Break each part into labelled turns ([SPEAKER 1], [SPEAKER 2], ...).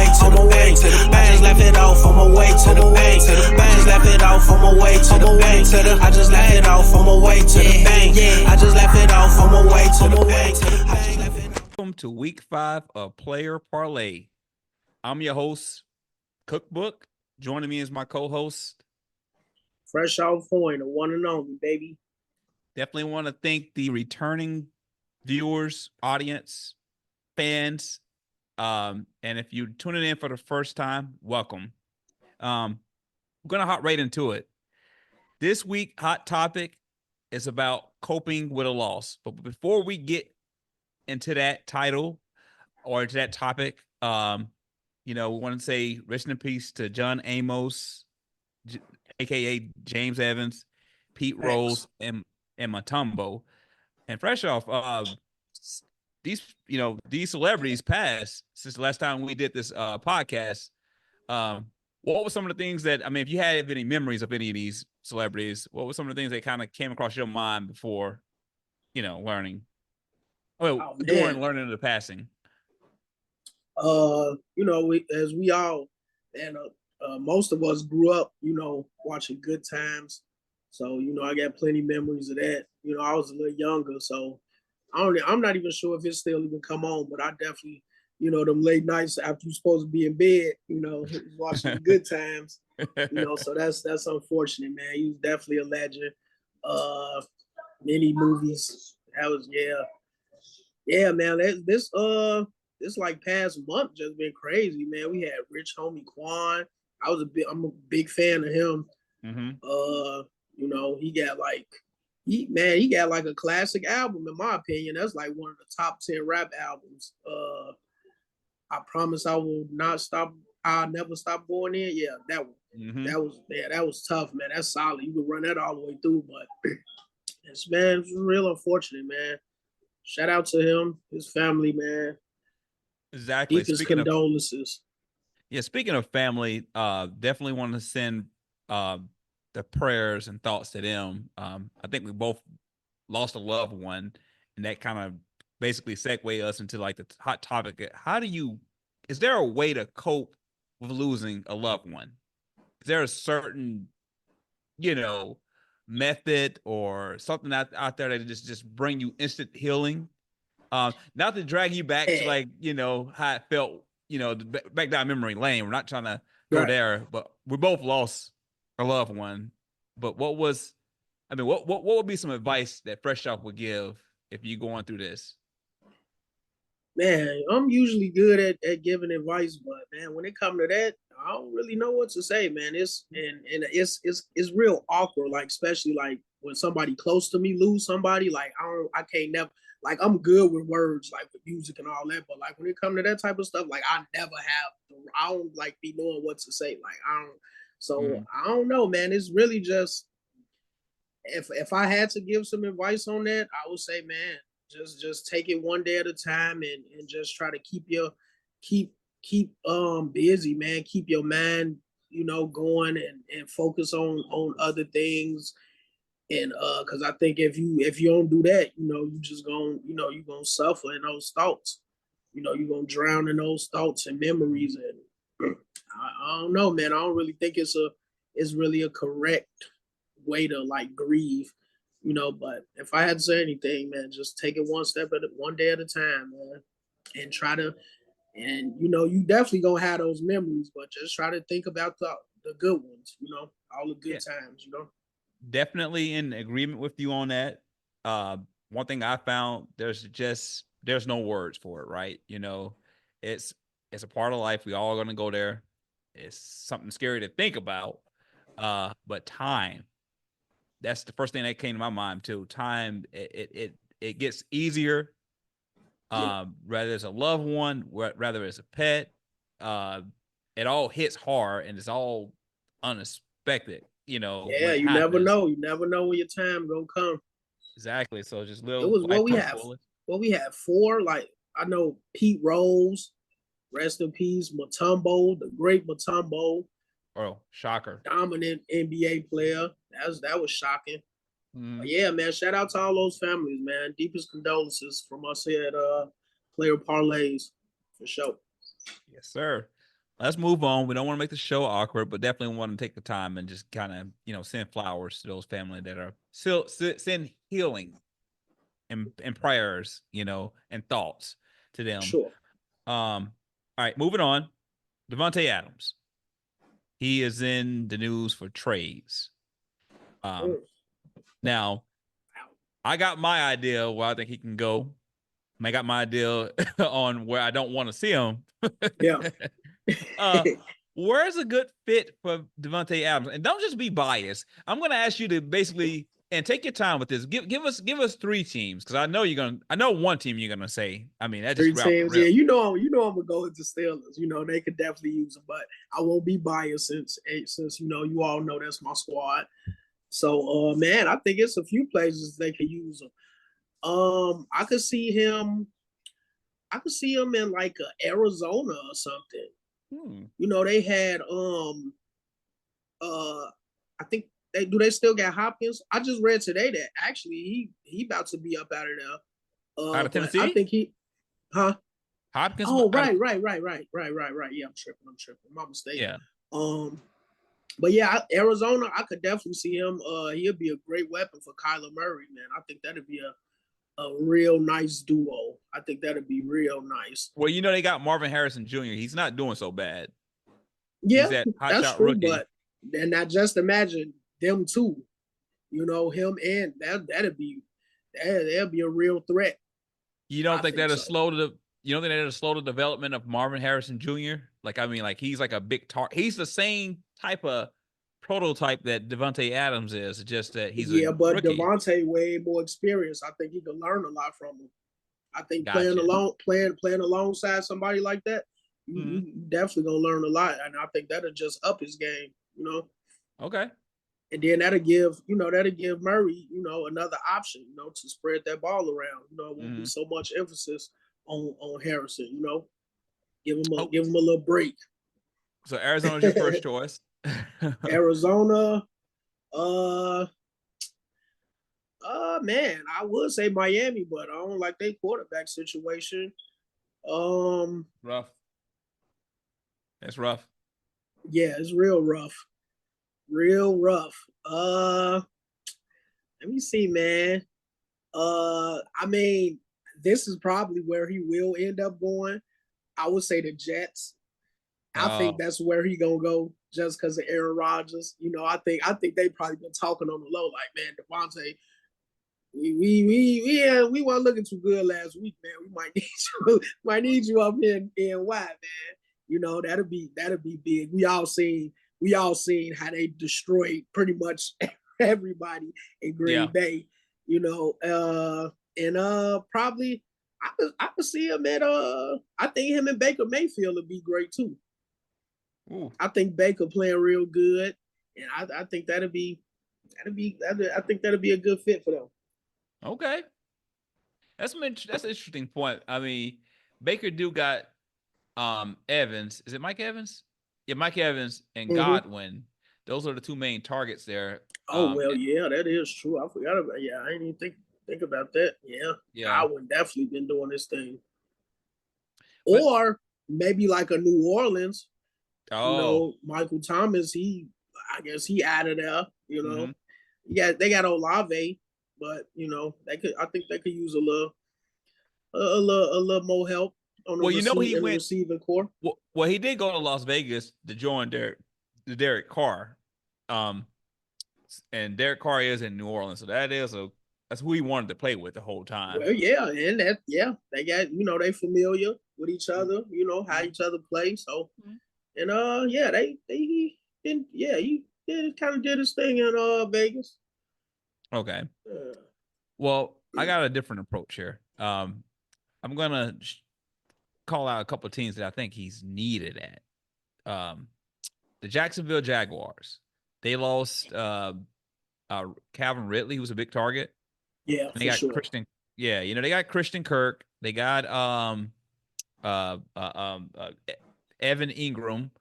[SPEAKER 1] way to the bank. I just left it off on my way to the bank. I just left it off on my way to the bank. I just left it off on my way to the bank. I just left it off on my way to the bank.
[SPEAKER 2] Welcome to week 5 of Player Parlay. I'm your host, Cookbook. Joining me is my co-host,
[SPEAKER 3] Fresh off point, the one and only, baby.
[SPEAKER 2] Definitely want to thank the returning viewers, audience, fans. And if you're tuning in for the first time, welcome. We're going to hop right into it. This week, hot topic is about coping with a loss. But before we get into that title or into that topic, we want to say rest in peace to John Amos, aka James Evans, Pete Rose, and Mutombo. And fresh off, these celebrities passed since the last time we did this podcast. What were some of the things that, if you had any memories of any of these celebrities, what were some of the things that kind of came across your mind before, learning? During learning of the passing.
[SPEAKER 3] We all, and most of us grew up, watching Good Times. So, I got plenty of memories of that. I was a little younger, so I'm not even sure if it's still even come on, but I definitely, them late nights after you're supposed to be in bed, watching the Good Times. So that's unfortunate, man. He was definitely a legend. Many movies. That was man. This like past month just been crazy, man. We had Rich Homie Quan. I'm a big fan of him.
[SPEAKER 2] Mm-hmm.
[SPEAKER 3] He got like a classic album, in my opinion. That's like one of the top 10 rap albums. I Promise I Will Not Stop. I'll Never Stop Going In. Yeah, that one.
[SPEAKER 2] Mm-hmm.
[SPEAKER 3] That was tough, man. That's solid. You could run that all the way through, but it's real unfortunate, man. Shout out to him, his family, man.
[SPEAKER 2] Exactly.
[SPEAKER 3] Deepest condolences.
[SPEAKER 2] Speaking of family, definitely want to send the prayers and thoughts to them. I think we both lost a loved one, and that kind of basically segue us into like the hot topic. Is there a way to cope with losing a loved one? Is there a certain, method or something out there that just bring you instant healing? Not to drag you back to like, how it felt, back down memory lane. We're not trying to go there, but we both lost a loved one. But what would be some advice that Fresh Off would give if you're going through this?
[SPEAKER 3] Man, I'm usually good at giving advice, but man, when it comes to that, I don't really know what to say, man. It's real awkward, like especially like when somebody close to me lose somebody, like I can't never, like I'm good with words, like with music and all that, but like when it comes to that type of stuff, like I don't like be knowing what to say, like I don't know, man. It's really just if I had to give some advice on that, I would say, man, just take it one day at a time and just try to keep busy, man. Keep your mind, going and focus on other things. And because I think if you don't do that, you just gonna you're gonna suffer in those thoughts. You're gonna drown in those thoughts and memories. And I don't know, man. I don't really think it's really a correct way to like grieve. But if I had to say anything, man, just take it one day at a time, man, and try to, and you definitely gonna have those memories, but just try to think about the good ones, all the good times,
[SPEAKER 2] Definitely in agreement with you on that. One thing I found, there's no words for it, right? It's a part of life. We all gonna go there. It's something scary to think about, but time. That's the first thing that came to my mind too. Time, it gets easier. Whether it's a loved one, whether it's a pet, it all hits hard and it's all unexpected.
[SPEAKER 3] You never know. You never know when your time gonna come.
[SPEAKER 2] Exactly. So just little.
[SPEAKER 3] It was what we had 4. Like I know Pete Rose, rest in peace, Mutombo, the great Mutombo.
[SPEAKER 2] Oh, shocker!
[SPEAKER 3] Dominant NBA player. That was shocking. Yeah, man. Shout out to all those families, man. Deepest condolences from us here at Player Parlays, for sure.
[SPEAKER 2] Yes, sir. let's move on. We don't want to make the show awkward, but definitely want to take the time and just kind of, send flowers to those family that are still send healing and prayers, and thoughts to them.
[SPEAKER 3] Sure.
[SPEAKER 2] All right, moving on. Davante Adams. He is in the news for trades. Now, I got my idea where I think he can go. I got my idea on where I don't want to see him.
[SPEAKER 3] Yeah.
[SPEAKER 2] Where's a good fit for Davante Adams? And don't just be biased. I'm going to ask you to basically and take your time with this. Give us 3 teams because I know one team you're gonna say. I mean, that's
[SPEAKER 3] 3
[SPEAKER 2] just
[SPEAKER 3] teams. Yeah, I'm gonna go with the Steelers. They could definitely use them, but I won't be biased since you all know that's my squad. So, man, I think it's a few places they could use them. I could see him in like Arizona or something. They had I think they still got Hopkins. I just read today that actually he about to be up out of there.
[SPEAKER 2] Out of Tennessee?
[SPEAKER 3] I think
[SPEAKER 2] Hopkins.
[SPEAKER 3] Oh, right. Yeah, I'm tripping. My mistake.
[SPEAKER 2] Yeah.
[SPEAKER 3] But yeah, Arizona, I could definitely see him. He'll be a great weapon for Kyler Murray, man. I think that'd be a real nice duo. I think that'd be real nice.
[SPEAKER 2] Well, they got Marvin Harrison Jr. He's not doing so bad.
[SPEAKER 3] Yeah,
[SPEAKER 2] He's that hot
[SPEAKER 3] that's
[SPEAKER 2] shot
[SPEAKER 3] true.
[SPEAKER 2] rookie.
[SPEAKER 3] But then I just imagine them two, him and that'd be a real threat.
[SPEAKER 2] You don't think that'll slow the development of Marvin Harrison Jr.? He's like a big target. He's the same type of prototype that Davante Adams is, just that he's a
[SPEAKER 3] but
[SPEAKER 2] rookie.
[SPEAKER 3] Davante way more experienced. I think he can learn a lot from him. I think playing alongside somebody like that, you definitely gonna learn a lot, and I think that'll just up his game.
[SPEAKER 2] Okay.
[SPEAKER 3] And then that'll give Murray, another option, to spread that ball around. It won't be so much emphasis on Harrison. Give him a little break.
[SPEAKER 2] So Arizona's your first choice.
[SPEAKER 3] Arizona, man, I would say Miami, but I don't like their quarterback situation.
[SPEAKER 2] Rough. That's rough.
[SPEAKER 3] Yeah, it's real rough. Real rough. Let me see, man. I mean, this is probably where he will end up going. I would say the Jets. I think that's where he gonna go just because of Aaron Rodgers. I think they probably been talking on the low, like, man, Davante, we weren't looking too good last week, man. We might need you up here in NY, man. That'll be big. We all seen how they destroyed pretty much everybody in Green Bay. Probably I could see him at I think him and Baker Mayfield would be great too.
[SPEAKER 2] Ooh.
[SPEAKER 3] I think Baker playing real good, and I think that'd be a good fit for them.
[SPEAKER 2] Okay, that's an interesting point. I mean, Baker got Evans. Is it Mike Evans? Yeah, Mike Evans and Godwin. Those are the 2 main targets there.
[SPEAKER 3] Yeah, that is true. I forgot about. Yeah, I didn't even think about that. Yeah. Godwin definitely been doing this thing. Or maybe like a New Orleans. Michael Thomas. I guess he out of there. Yeah, they got Olave, but I think they could use a little more help on the receiving core.
[SPEAKER 2] Well, he did go to Las Vegas to join Derek Carr, and Derek Carr is in New Orleans, so that's who he wanted to play with the whole time.
[SPEAKER 3] Well, yeah, and they got they familiar with each other, how each other play. So, and he kind of did his thing in Vegas.
[SPEAKER 2] Okay. Well, I got a different approach here. I'm gonna call out a couple of teams that I think he's needed at. The Jacksonville Jaguars. They lost Calvin Ridley, who's a big target.
[SPEAKER 3] Yeah,
[SPEAKER 2] and they got
[SPEAKER 3] sure.
[SPEAKER 2] Christian. Yeah, they got Christian Kirk. They got Evan Ingram.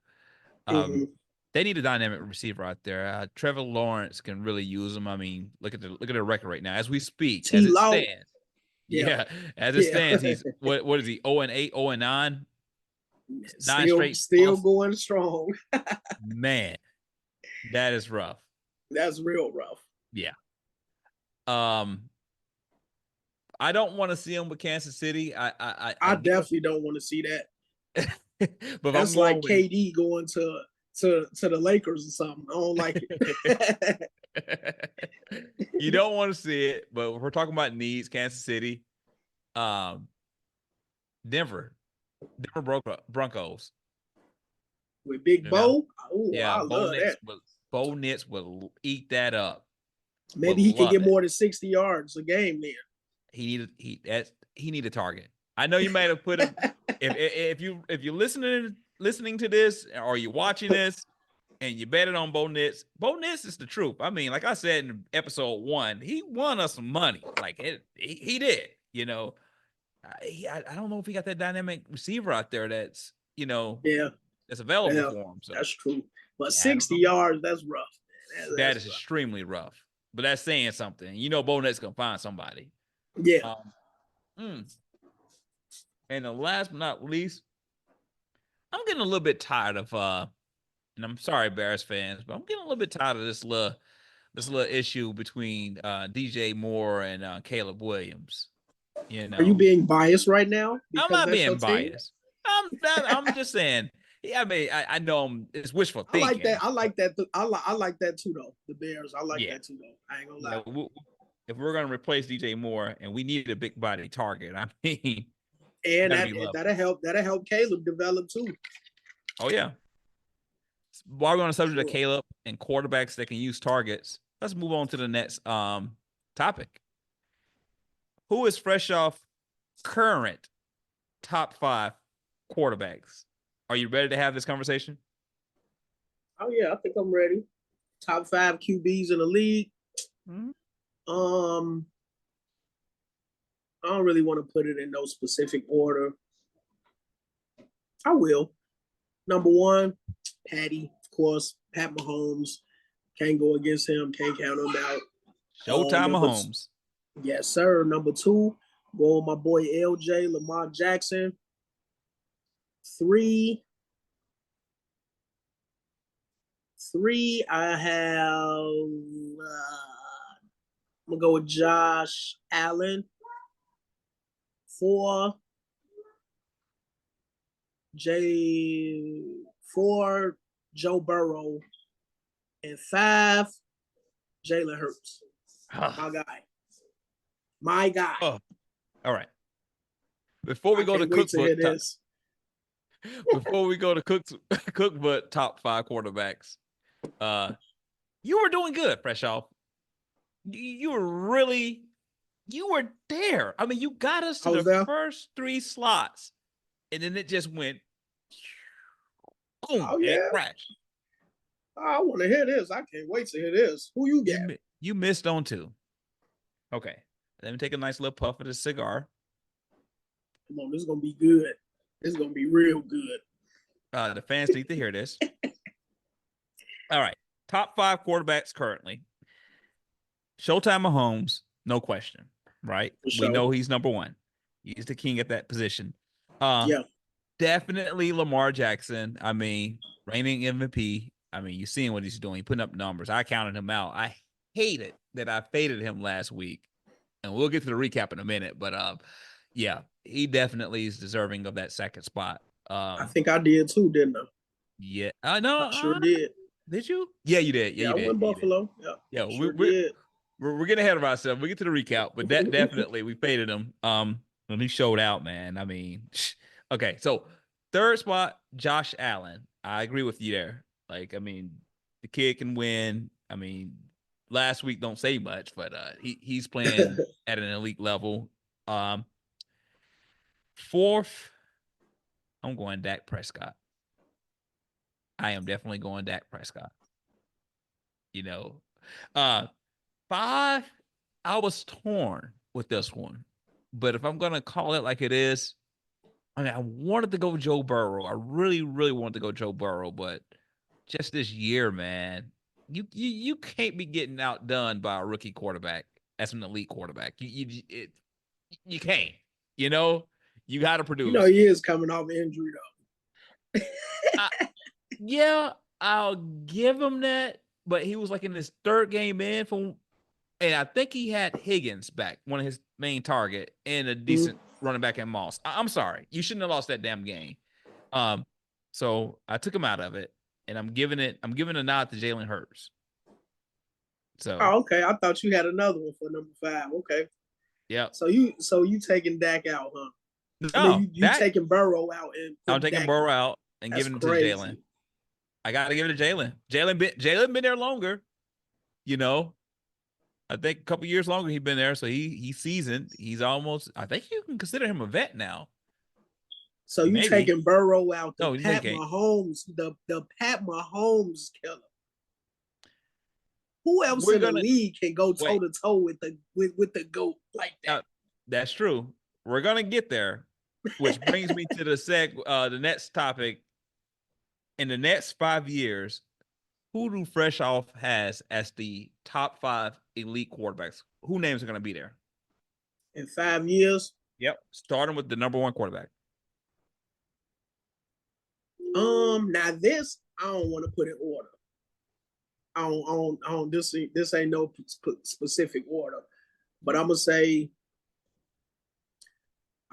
[SPEAKER 2] They need a dynamic receiver out there. Trevor Lawrence can really use them. I mean, look at their record right now as we speak. As it stands. Yeah, as it stands, he's what is he? 0-8, 0-9. 9
[SPEAKER 3] Still,
[SPEAKER 2] straight
[SPEAKER 3] still
[SPEAKER 2] plus.
[SPEAKER 3] going strong.
[SPEAKER 2] Man, that is rough.
[SPEAKER 3] That's real rough.
[SPEAKER 2] Yeah. I don't want to see him with Kansas City.
[SPEAKER 3] I definitely don't want to see that.
[SPEAKER 2] but if
[SPEAKER 3] That's
[SPEAKER 2] I'm
[SPEAKER 3] like
[SPEAKER 2] going with,
[SPEAKER 3] KD going to the Lakers or something. I don't like it.
[SPEAKER 2] you don't want to see it, but we're talking about needs. Kansas City, um, Denver Broncos.
[SPEAKER 3] With Big
[SPEAKER 2] You know,
[SPEAKER 3] Bo, oh,
[SPEAKER 2] yeah,
[SPEAKER 3] I love that.
[SPEAKER 2] Bo Nix will eat that up.
[SPEAKER 3] Maybe he could get more than 60 yards a game then.
[SPEAKER 2] He need a target. I know you might have put him if you're listening to this or you're watching this and you bet it on Bo Nix. Bo Nix is the truth. I mean, like I said in episode 1, he won us some money. Like he did. You know, I don't know if he got that dynamic receiver out there that's that's available for him. So
[SPEAKER 3] that's true. But 60 yards, that's rough.
[SPEAKER 2] That is rough. Extremely rough. But that's saying something. You know, Bo Nix gonna find somebody.
[SPEAKER 3] Yeah.
[SPEAKER 2] And the last but not least, I'm getting a little bit tired of and I'm sorry, Bears fans, but I'm getting a little bit tired of this little issue between DJ Moore and Caleb Williams. You know,
[SPEAKER 3] are you being biased right now?
[SPEAKER 2] I'm not being biased. I'm just saying. Yeah, I mean, I know it's wishful thinking.
[SPEAKER 3] I like that. I like that too, though. The Bears, I like that too, though. I ain't gonna lie.
[SPEAKER 2] If we're gonna replace DJ Moore and we need a big body target, I mean,
[SPEAKER 3] and that'll help Caleb develop too.
[SPEAKER 2] Oh yeah. While we're on the subject of Caleb and quarterbacks that can use targets, let's move on to the next topic. Who is fresh off current top 5 quarterbacks? Are you ready to have this conversation?
[SPEAKER 3] Oh yeah, I think I'm ready. Top 5 QBs in the league. Mm-hmm. I don't really want to put it in no specific order. I will. Number 1, Patty, of course. Pat Mahomes. Can't go against him. Can't count him out.
[SPEAKER 2] Showtime Mahomes.
[SPEAKER 3] Yes, sir. Number 2, go on my boy LJ, Lamar Jackson. 3, I have. I'm gonna go with Josh Allen. 4, Joe Burrow, and 5, Jalen Hurts. My guy.
[SPEAKER 2] Oh. All right. Before we go to Cookbook, before we go to Cookbook top 5 quarterbacks, you were doing good, fresh off. You were there. I mean, you got us to the first 3 slots, and then it just went boom, and it crashed.
[SPEAKER 3] I want to hear this. I can't wait to hear this. Who you got?
[SPEAKER 2] You missed on 2. Okay. Let me take a nice little puff of this cigar.
[SPEAKER 3] Come on, this is going to be good. This is going to be real good.
[SPEAKER 2] The fans need to hear this. All right. Top 5 quarterbacks currently. Showtime Mahomes, no question, right?
[SPEAKER 3] Sure.
[SPEAKER 2] We know he's number 1. He's the king at that position.
[SPEAKER 3] Yeah.
[SPEAKER 2] Definitely Lamar Jackson. I mean, reigning MVP. I mean, you're seeing what he's doing. He's putting up numbers. I counted him out. I hate it that I faded him last week. And we'll get to the recap in a minute. But, yeah, he definitely is deserving of that second spot.
[SPEAKER 3] I think I did too, didn't I?
[SPEAKER 2] Yeah. No,
[SPEAKER 3] I sure did.
[SPEAKER 2] Did you? Yeah, you did. Yeah, you did.
[SPEAKER 3] I went Buffalo.
[SPEAKER 2] Did. Yeah, we're getting ahead of ourselves. We get to the recap, but that definitely we faded him. When he showed out, man. I mean, okay. So 3rd spot, Josh Allen. I agree with you there. Like, I mean, the kid can win. I mean, last week don't say much, but he's playing at an elite level. 4th, I'm going Dak Prescott. I am definitely going Dak Prescott. 5, I was torn with this one. But if I'm going to call it like it is, I mean, I wanted to go Joe Burrow. I really, really wanted to go Joe Burrow, but just this year, man, you can't be getting outdone by a rookie quarterback as an elite quarterback. You can't. You got to produce.
[SPEAKER 3] He is coming off injury, though.
[SPEAKER 2] Yeah, I'll give him that. But he was like in his third game in from, and I think he had Higgins back, one of his main target, and a decent running back in Moss. I'm sorry, you shouldn't have lost that damn game. So I took him out of it, and I'm giving a nod to Jalen Hurts. So
[SPEAKER 3] okay. I thought you had another one for number 5. Okay.
[SPEAKER 2] yeah.
[SPEAKER 3] So you taking Dak out, huh? I
[SPEAKER 2] No,
[SPEAKER 3] mean, you taking Burrow out and
[SPEAKER 2] I'm taking
[SPEAKER 3] Dak
[SPEAKER 2] Burrow
[SPEAKER 3] in.
[SPEAKER 2] out and
[SPEAKER 3] That's
[SPEAKER 2] giving it to
[SPEAKER 3] crazy.
[SPEAKER 2] Jalen. I got to give it to Jalen. Jalen been there longer. You know, I think a couple years longer he's been there, so he's seasoned. He's almost. I think you can consider him a vet now.
[SPEAKER 3] So you
[SPEAKER 2] Maybe.
[SPEAKER 3] taking Burrow out,
[SPEAKER 2] No,
[SPEAKER 3] Pat Mahomes, the Pat Mahomes killer. Who else in the league can go toe to toe with the GOAT like that?
[SPEAKER 2] That's true. We're gonna get there, which brings me to the next topic. In the next 5 years, who do Fresh Off has as the top 5 elite quarterbacks? Who names are gonna be there
[SPEAKER 3] in 5 years?
[SPEAKER 2] Yep, starting with the number 1 quarterback.
[SPEAKER 3] Now this I don't want to put in order. I don't. This ain't no specific order, but I'm gonna say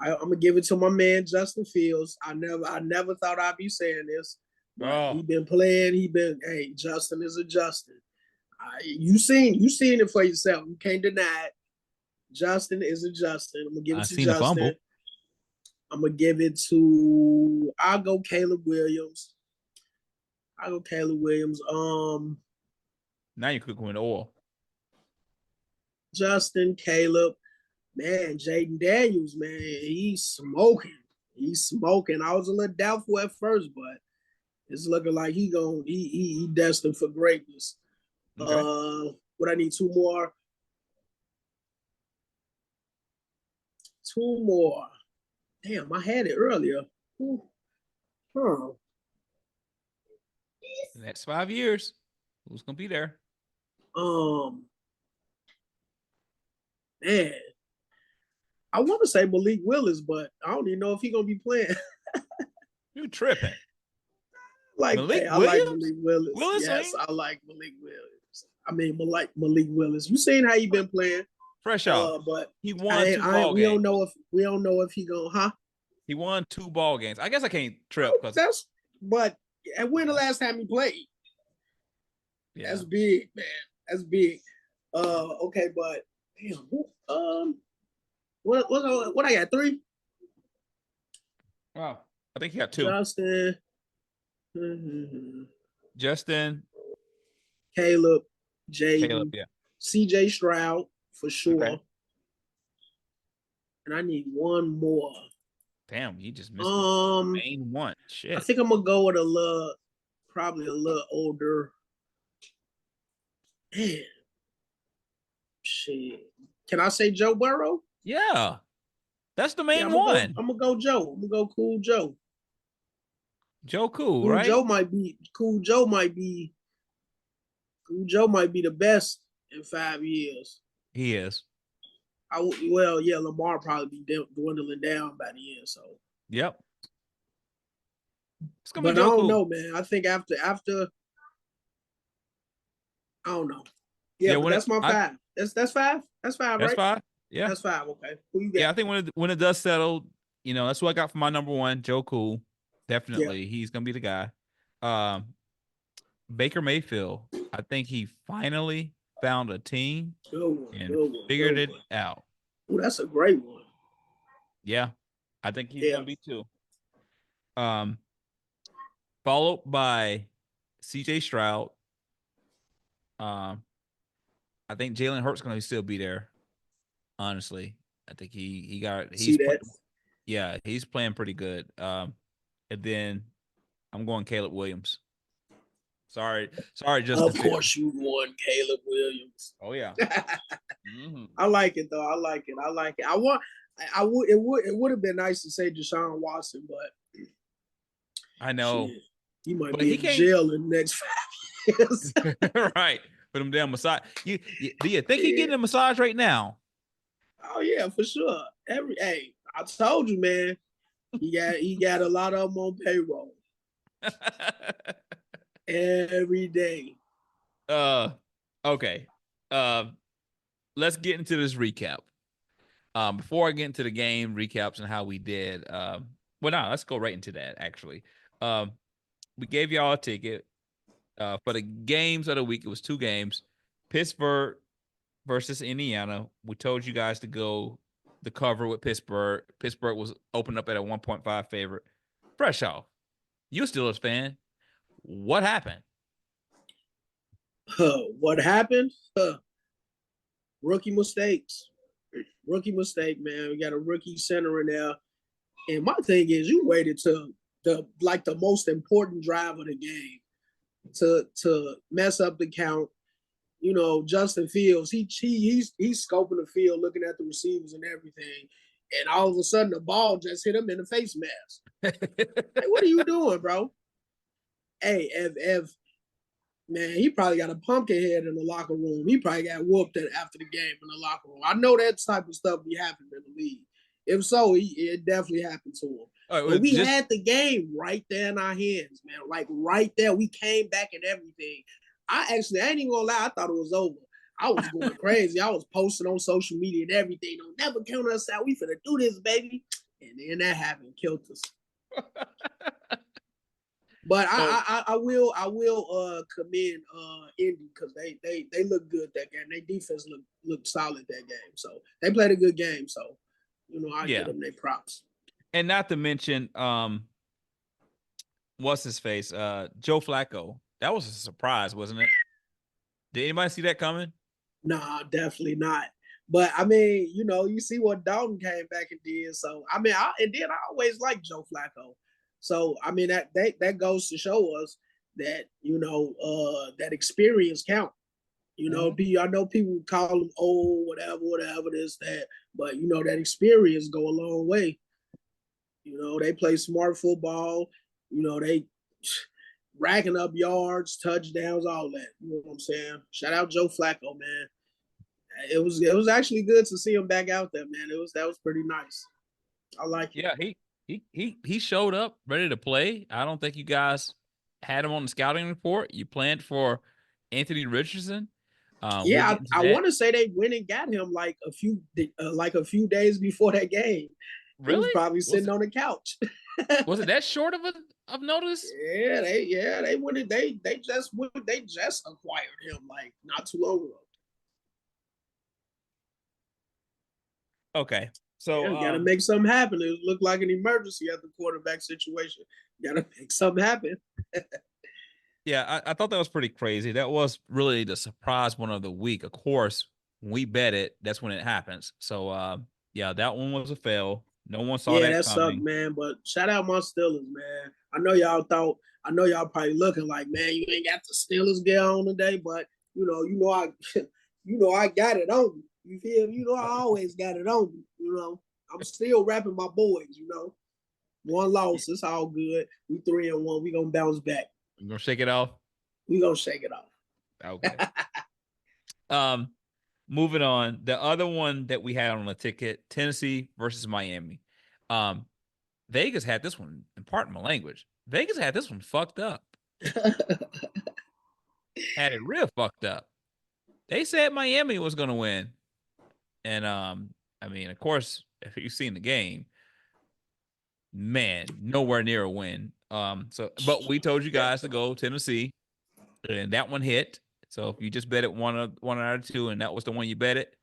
[SPEAKER 3] I'm gonna give it to my man Justin Fields. I never thought I'd be saying this. But he been playing. Hey, Justin is a Justin. You seen it for yourself. You can't deny it. Justin is a Justin. I'm gonna give it to Justin. I'm gonna give it to. I'll go Caleb Williams.
[SPEAKER 2] Now you're cooking with oil.
[SPEAKER 3] Justin, Caleb, man, Jaden Daniels, man, he's smoking. I was a little doubtful at first, but it's looking like he destined for greatness. Okay. What I need 2 more. 2 more. Damn, I had it earlier.
[SPEAKER 2] The next 5 years, who's gonna be there?
[SPEAKER 3] Man, I want to say Malik Willis, but I don't even know if he's gonna be playing.
[SPEAKER 2] You tripping?
[SPEAKER 3] I like Malik Willis. Yes, I like Malik Willis. I mean, Malik Willis. You seen how he been playing?
[SPEAKER 2] Fresh out,
[SPEAKER 3] but
[SPEAKER 2] he won 2 ball games.
[SPEAKER 3] We don't know if he gonna, huh?
[SPEAKER 2] He won 2 ball games. I guess I can't trip.
[SPEAKER 3] But when the last time he played? Yeah. That's big, man. That's big. Okay, but damn, what I got 3?
[SPEAKER 2] Wow, I think he got 2. Justin,
[SPEAKER 3] Caleb, Jaden, CJ Stroud for sure. Okay. And I need 1 more.
[SPEAKER 2] Damn, you just missed the main one. Shit.
[SPEAKER 3] I think I'm gonna go with probably a little older. Man. Shit. Can I say Joe Burrow?
[SPEAKER 2] Yeah. That's the main one.
[SPEAKER 3] I'm gonna go Joe. I'm gonna go Cool Joe.
[SPEAKER 2] Joe Cool, right?
[SPEAKER 3] Joe might be the best in 5 years.
[SPEAKER 2] He is.
[SPEAKER 3] Lamar probably be dwindling down by the end. So.
[SPEAKER 2] Yep.
[SPEAKER 3] It's gonna be Joe Cool. I don't know, man. I think after I don't know. Yeah, but that's my 5. That's 5. That's 5, right?
[SPEAKER 2] That's 5. Yeah,
[SPEAKER 3] that's 5. Okay. Who you got?
[SPEAKER 2] Yeah, I think when it does settle, that's what I got for my number 1, Joe Cool. Definitely, he's gonna be the guy. Baker Mayfield. I think he finally found a team and figured it out.
[SPEAKER 3] Oh, that's a great one.
[SPEAKER 2] Yeah, I think he's gonna be too. Followed by CJ Stroud. I think Jalen Hurts gonna still be there. Honestly, I think he's playing pretty good. And then I'm going Caleb Williams. Sorry, Justin.
[SPEAKER 3] Of course, you won Caleb Williams.
[SPEAKER 2] Oh yeah.
[SPEAKER 3] I like it though. I like it. It would have been nice to say Deshaun Watson, but
[SPEAKER 2] I know
[SPEAKER 3] he might be in jail in the next 5 years.
[SPEAKER 2] Right. Put him down massage. Do you think he's getting a massage right now?
[SPEAKER 3] Oh yeah, for sure. I told you, man. He got a lot of them on payroll. Every day.
[SPEAKER 2] Okay. Let's get into this recap. Before I get into the game recaps and how we did, let's go right into that actually. We gave y'all a ticket for the games of the week. It was 2 games. Pittsburgh versus Indiana. We told you guys to go the cover with Pittsburgh. Pittsburgh was opened up at a 1.5 favorite. Fresh off. You a Steelers fan. What happened?
[SPEAKER 3] What happened? Rookie mistakes. Rookie mistake, man. We got a rookie center in there. And my thing is, you waited to the most important drive of the game to mess up the count. You know, Justin Fields, he's scoping the field, looking at the receivers and everything. And all of a sudden, the ball just hit him in the face mask. Like, what are you doing, bro? Hey, if man, he probably got a pumpkin head in the locker room. He probably got whooped after the game in the locker room. I know that type of stuff be happening in the league. If so, it definitely happened to him. But we had the game right there in our hands, man. Like right there. We came back and everything. I ain't even gonna lie, I thought it was over. I was going crazy. I was posting on social media and everything. Don't never count us out. We finna do this, baby. And then that happened, killed us. But I will commend Indy because they look good that game. Their defense looked solid that game. So they played a good game. So, I give them their props.
[SPEAKER 2] And not to mention, what's his face? Joe Flacco. That was a surprise, wasn't it? Did anybody see that coming?
[SPEAKER 3] Nah, definitely not. But I mean, you see what Dalton came back and did. So I mean, I always liked Joe Flacco. So I mean that goes to show us that that experience count. I know people call them old, whatever this that, but that experience go a long way. They play smart football. They racking up yards, touchdowns, all that. You know what I'm saying? Shout out Joe Flacco, man. It was actually good to see him back out there, man. That was pretty nice. I like it.
[SPEAKER 2] Yeah, he showed up ready to play. I don't think you guys had him on the scouting report. You planned for Anthony Richardson.
[SPEAKER 3] I want to say they went and got him like a few days before that game.
[SPEAKER 2] Really?
[SPEAKER 3] He was probably sitting on the couch.
[SPEAKER 2] Was it that short of notice?
[SPEAKER 3] Yeah, they went and they just acquired him like not too long ago.
[SPEAKER 2] Okay. So
[SPEAKER 3] you got to make something happen. It looked like an emergency at the quarterback situation. You got to make something happen.
[SPEAKER 2] Yeah, I thought that was pretty crazy. That was really the surprise one of the week. Of course, when we bet it, that's when it happens. So, yeah, that one was a fail. No one saw that coming.
[SPEAKER 3] Sucked, man. But shout out my Steelers, man. I know y'all probably looking like, man, you ain't got the Steelers gear on today, but I got it on me. You feel me? I always got it on me. I'm still rapping my boys. One loss, it's all good. We 3-1. We gonna bounce back.
[SPEAKER 2] You gonna shake it off?
[SPEAKER 3] We gonna shake it off.
[SPEAKER 2] Okay. Moving on. The other one that we had on the ticket, Tennessee versus Miami. Vegas had this one, and pardon my language, Vegas had this one fucked up. Had it real fucked up. They said Miami was gonna win. And I mean, of course, if you've seen the game, man, nowhere near a win. But we told you guys to go Tennessee, and that one hit. So if you just bet it one out of two, and that was the one you bet it.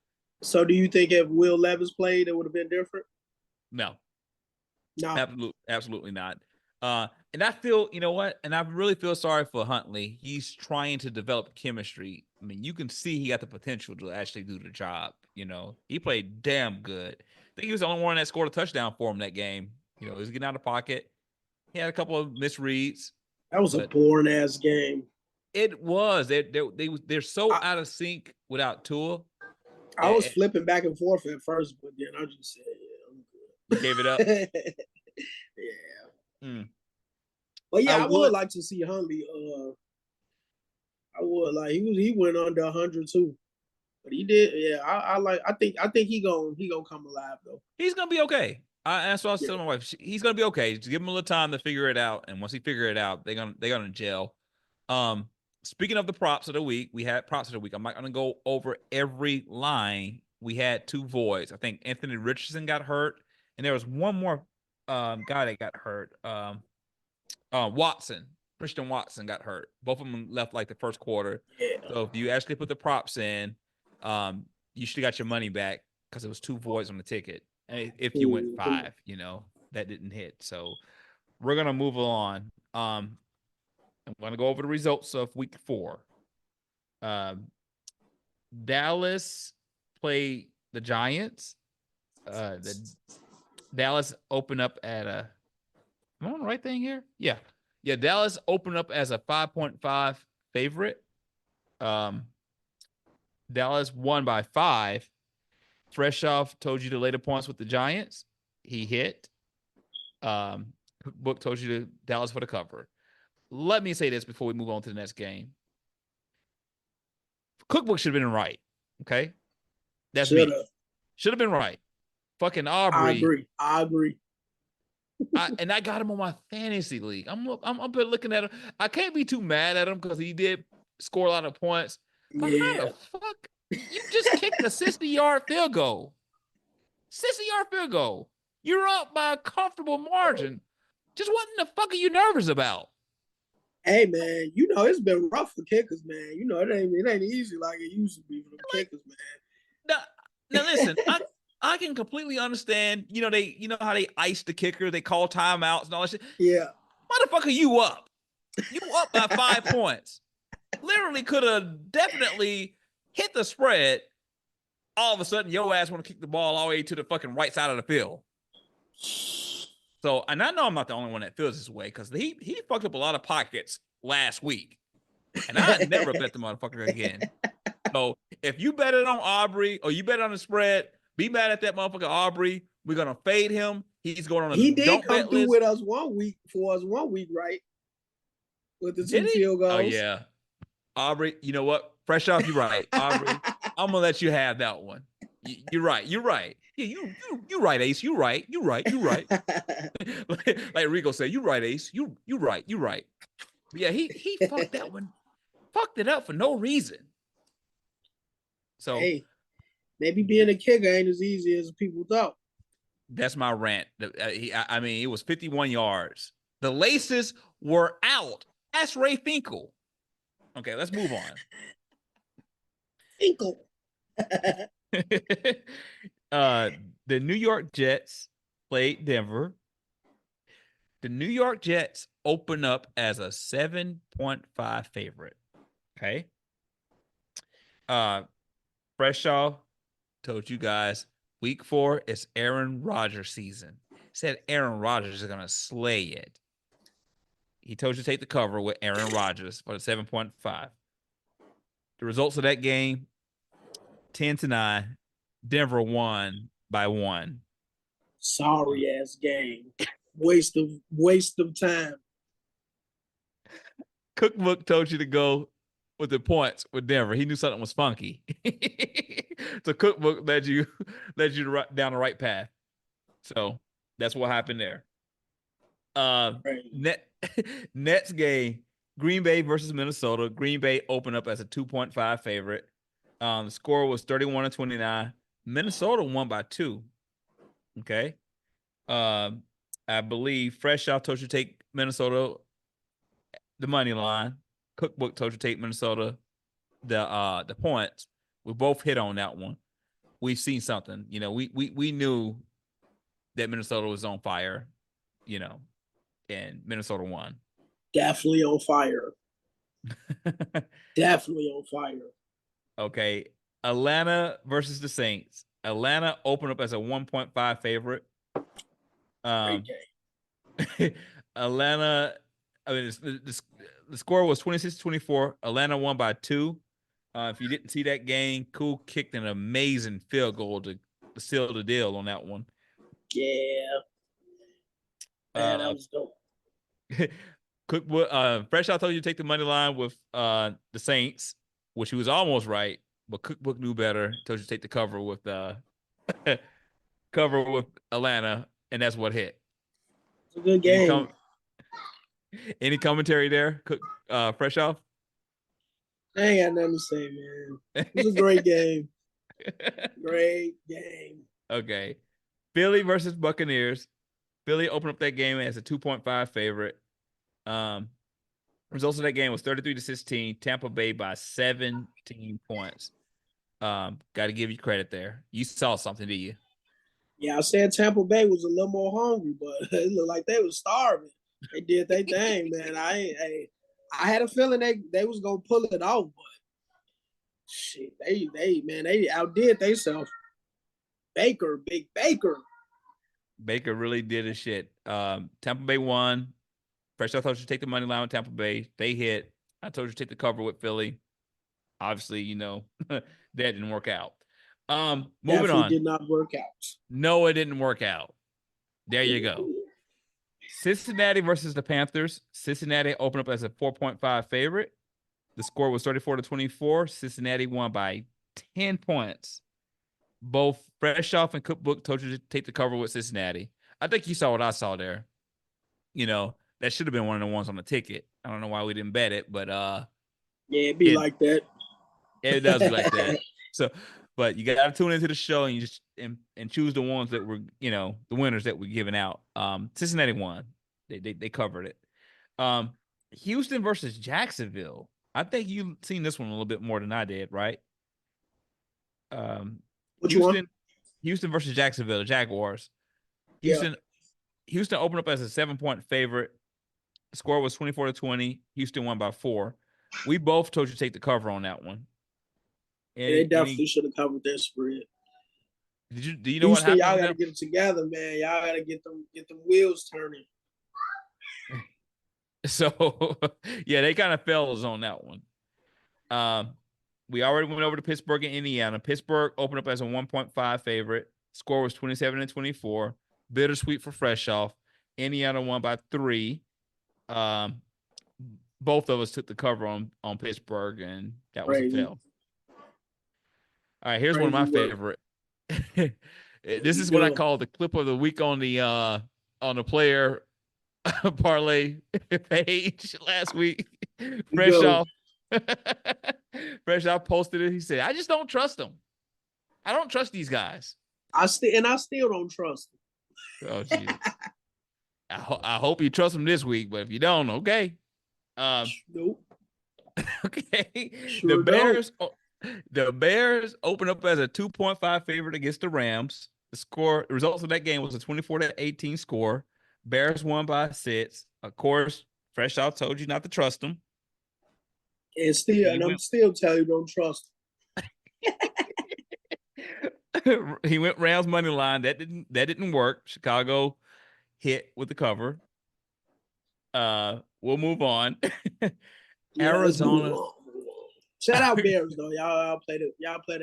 [SPEAKER 3] So do you think if Will Levis played, it would have been different?
[SPEAKER 2] No, absolutely not. And I feel, you know what? And I really feel sorry for Huntley. He's trying to develop chemistry. I mean, you can see he got the potential to actually do the job. He played damn good. I think he was the only one that scored a touchdown for him that game. He was getting out of pocket. He had a couple of misreads.
[SPEAKER 3] That was a boring ass game.
[SPEAKER 2] It was. They're so out of sync without Tua.
[SPEAKER 3] I was flipping back and forth at first, but then I just said, "Yeah, I'm good."
[SPEAKER 2] You gave it up.
[SPEAKER 3] Yeah. Mm. But yeah, I would like to see Huntley. I would like he went under 100 too, but he did. Yeah, I think he gonna come alive though.
[SPEAKER 2] He's gonna be okay. That's what I was telling my wife. He's gonna be okay. Just give him a little time to figure it out, and once he figure it out, they're gonna gel. Speaking of the props of the week, we had props of the week. I'm not gonna go over every line. We had 2 voids. I think Anthony Richardson got hurt, and there was one more guy that got hurt. Watson, Christian Watson got hurt. Both of them left like the first quarter.
[SPEAKER 3] Yeah.
[SPEAKER 2] So if you actually put the props in, you should have got your money back because it was 2 voids on the ticket. And if you went 5, that didn't hit. So we're gonna move on. I'm gonna go over the results of week 4. Dallas played the Giants. The Dallas opened up at a. Am I on the right thing here? Yeah. Dallas opened up as a 5.5 favorite. Dallas won by 5. Fresh off told you to lay the points with the Giants. He hit. Book told you to Dallas for the cover. Let me say this before we move on to the next game. Cookbook should have been right. Okay? That's me. Should have been right. Fucking Aubrey.
[SPEAKER 3] I agree.
[SPEAKER 2] And I got him on my fantasy league. I'm looking at him. I can't be too mad at him because he did score a lot of points. But how the fuck? You just kicked a 60-yard field goal. 60-yard field goal. You're up by a comfortable margin. Just what in the fuck are you nervous about?
[SPEAKER 3] Hey man, it's been rough for kickers, man. It ain't easy like it used to be for the kickers, man.
[SPEAKER 2] Now listen, I can completely understand. How they ice the kicker, they call timeouts and all that shit.
[SPEAKER 3] Yeah.
[SPEAKER 2] Motherfucker, you up. You up by 5 points. Literally could have definitely hit the spread. All of a sudden, your ass want to kick the ball all the way to the fucking right side of the field. So, and I know I'm not the only one that feels this way because he fucked up a lot of pockets last week. And I never bet the motherfucker again. So, if you bet it on Aubrey or you bet on the spread, be mad at that motherfucker Aubrey. We're going to fade him. He's going on a
[SPEAKER 3] He did come through
[SPEAKER 2] list.
[SPEAKER 3] with us one week, right? With the 2 field goals.
[SPEAKER 2] Oh, yeah. Aubrey, you know what? Fresh off, you're right. Aubrey, I'm going to let you have that one. You're right. Yeah, you right, Ace. You right. Like Rico said, you right, Ace. You right. But yeah, he fucked that one. Fucked it up for no reason. So
[SPEAKER 3] hey, maybe being a kicker ain't as easy as people thought.
[SPEAKER 2] That's my rant. It was 51 yards. The laces were out. That's Ray Finkel. Okay, let's move on.
[SPEAKER 3] Finkel.
[SPEAKER 2] The New York Jets played Denver. The New York Jets open up as a 7.5 favorite. Okay. Freshaw told you guys week 4 is Aaron Rodgers season. Said Aaron Rodgers is gonna slay it. He told you to take the cover with Aaron Rodgers for the 7.5. The results of that game, 10-9. Denver won by 1.
[SPEAKER 3] Sorry ass game. Waste of time.
[SPEAKER 2] Cookbook told you to go with the points with Denver. He knew something was funky. So Cookbook led you down the right path. So that's what happened there. Nets game, Green Bay versus Minnesota. Green Bay opened up as a 2.5 favorite. The score was 31-29. Minnesota won by 2. Okay. I believe Fresh Out told you to take Minnesota the money line. Cookbook told you to take Minnesota the points. We both hit on that one. We've seen something. We knew that Minnesota was on fire, and Minnesota won.
[SPEAKER 3] Definitely on fire. Definitely on fire.
[SPEAKER 2] Okay. Atlanta versus the Saints. Atlanta opened up as a 1.5 favorite. Atlanta, the score was 26-24. Atlanta won by 2. If you didn't see that game, Cool kicked an amazing field goal to seal the deal on that one.
[SPEAKER 3] Yeah. Man, that was dope.
[SPEAKER 2] Cookbook, Fresh, I told you to take the money line with the Saints, which he was almost right, but Cookbook knew better. Told you to take the cover with Atlanta. and that's what hit.
[SPEAKER 3] It's a good game.
[SPEAKER 2] Any commentary there? Fresh off?
[SPEAKER 3] I ain't got nothing to say, man. It was a great game. Great game.
[SPEAKER 2] Okay. Philly versus Buccaneers. Philly opened up that game as a 2.5 favorite. Results of that game was 33-16. Tampa Bay by 17 points. Got to give you credit there. You saw something, did you?
[SPEAKER 3] Yeah, I said Tampa Bay was a little more hungry, but it looked like they was starving. They did their thing, man. I had a feeling they was gonna pull it off, but shit, they outdid themselves. Big Baker.
[SPEAKER 2] Baker really did his shit. Tampa Bay won. Fresh, I told you to take the money line with Tampa Bay. They hit. I told you to take the cover with Philly. Obviously, that didn't work out. Moving
[SPEAKER 3] Definitely
[SPEAKER 2] on.
[SPEAKER 3] Did not work out.
[SPEAKER 2] No, it didn't work out. There you go. Cincinnati versus the Panthers. Cincinnati opened up as a 4.5 favorite. The score was 34-24. Cincinnati won by 10 points. Both Freshoff and Cookbook told you to take the cover with Cincinnati. I think you saw what I saw there. That should have been one of the ones on the ticket. I don't know why we didn't bet it, but
[SPEAKER 3] yeah, it'd be like that.
[SPEAKER 2] It does be like that. So, but you got to tune into the show and you just and choose the ones that were, the winners that we're giving out. Cincinnati won. They covered it. Houston versus Jacksonville. I think you've seen this one a little bit more than I did, right?
[SPEAKER 3] Which one?
[SPEAKER 2] Houston versus Jacksonville, the Jaguars. Houston opened up as a 7-point favorite. The score was 24-20. Houston won by 4. We both told you to take the cover on that one.
[SPEAKER 3] They definitely should have covered that spread.
[SPEAKER 2] Do you know Houston, what happened?
[SPEAKER 3] Y'all got to get it together, man. Y'all got to get them wheels turning.
[SPEAKER 2] So, yeah, they kind of fell us on that one. We already went over to Pittsburgh and Indiana. Pittsburgh opened up as a 1.5 favorite. Score was 27-24. Bittersweet for Freshoff. Indiana won by 3. Both of us took the cover on Pittsburgh, and that was a fail. All right, here's one of my favorite. This is what I call the clip of the week on the player parlay page last week. Freshoff posted it. He said, "I just don't trust them. I don't trust these guys.
[SPEAKER 3] I still don't trust them."
[SPEAKER 2] Oh, geez. I hope you trust them this week, but if you don't, okay.
[SPEAKER 3] Nope.
[SPEAKER 2] Okay.
[SPEAKER 3] Sure
[SPEAKER 2] The Bears opened up as a 2.5 favorite against the Rams. The results of that game was a 24-18 score. Bears won by 6. Of course, Freshoff told you not to trust them.
[SPEAKER 3] I'm still telling you don't trust
[SPEAKER 2] them. He went Rams money line. That didn't work. Chicago hit with the cover. We'll move on. Arizona.
[SPEAKER 3] Shout out Bears though. Y'all played a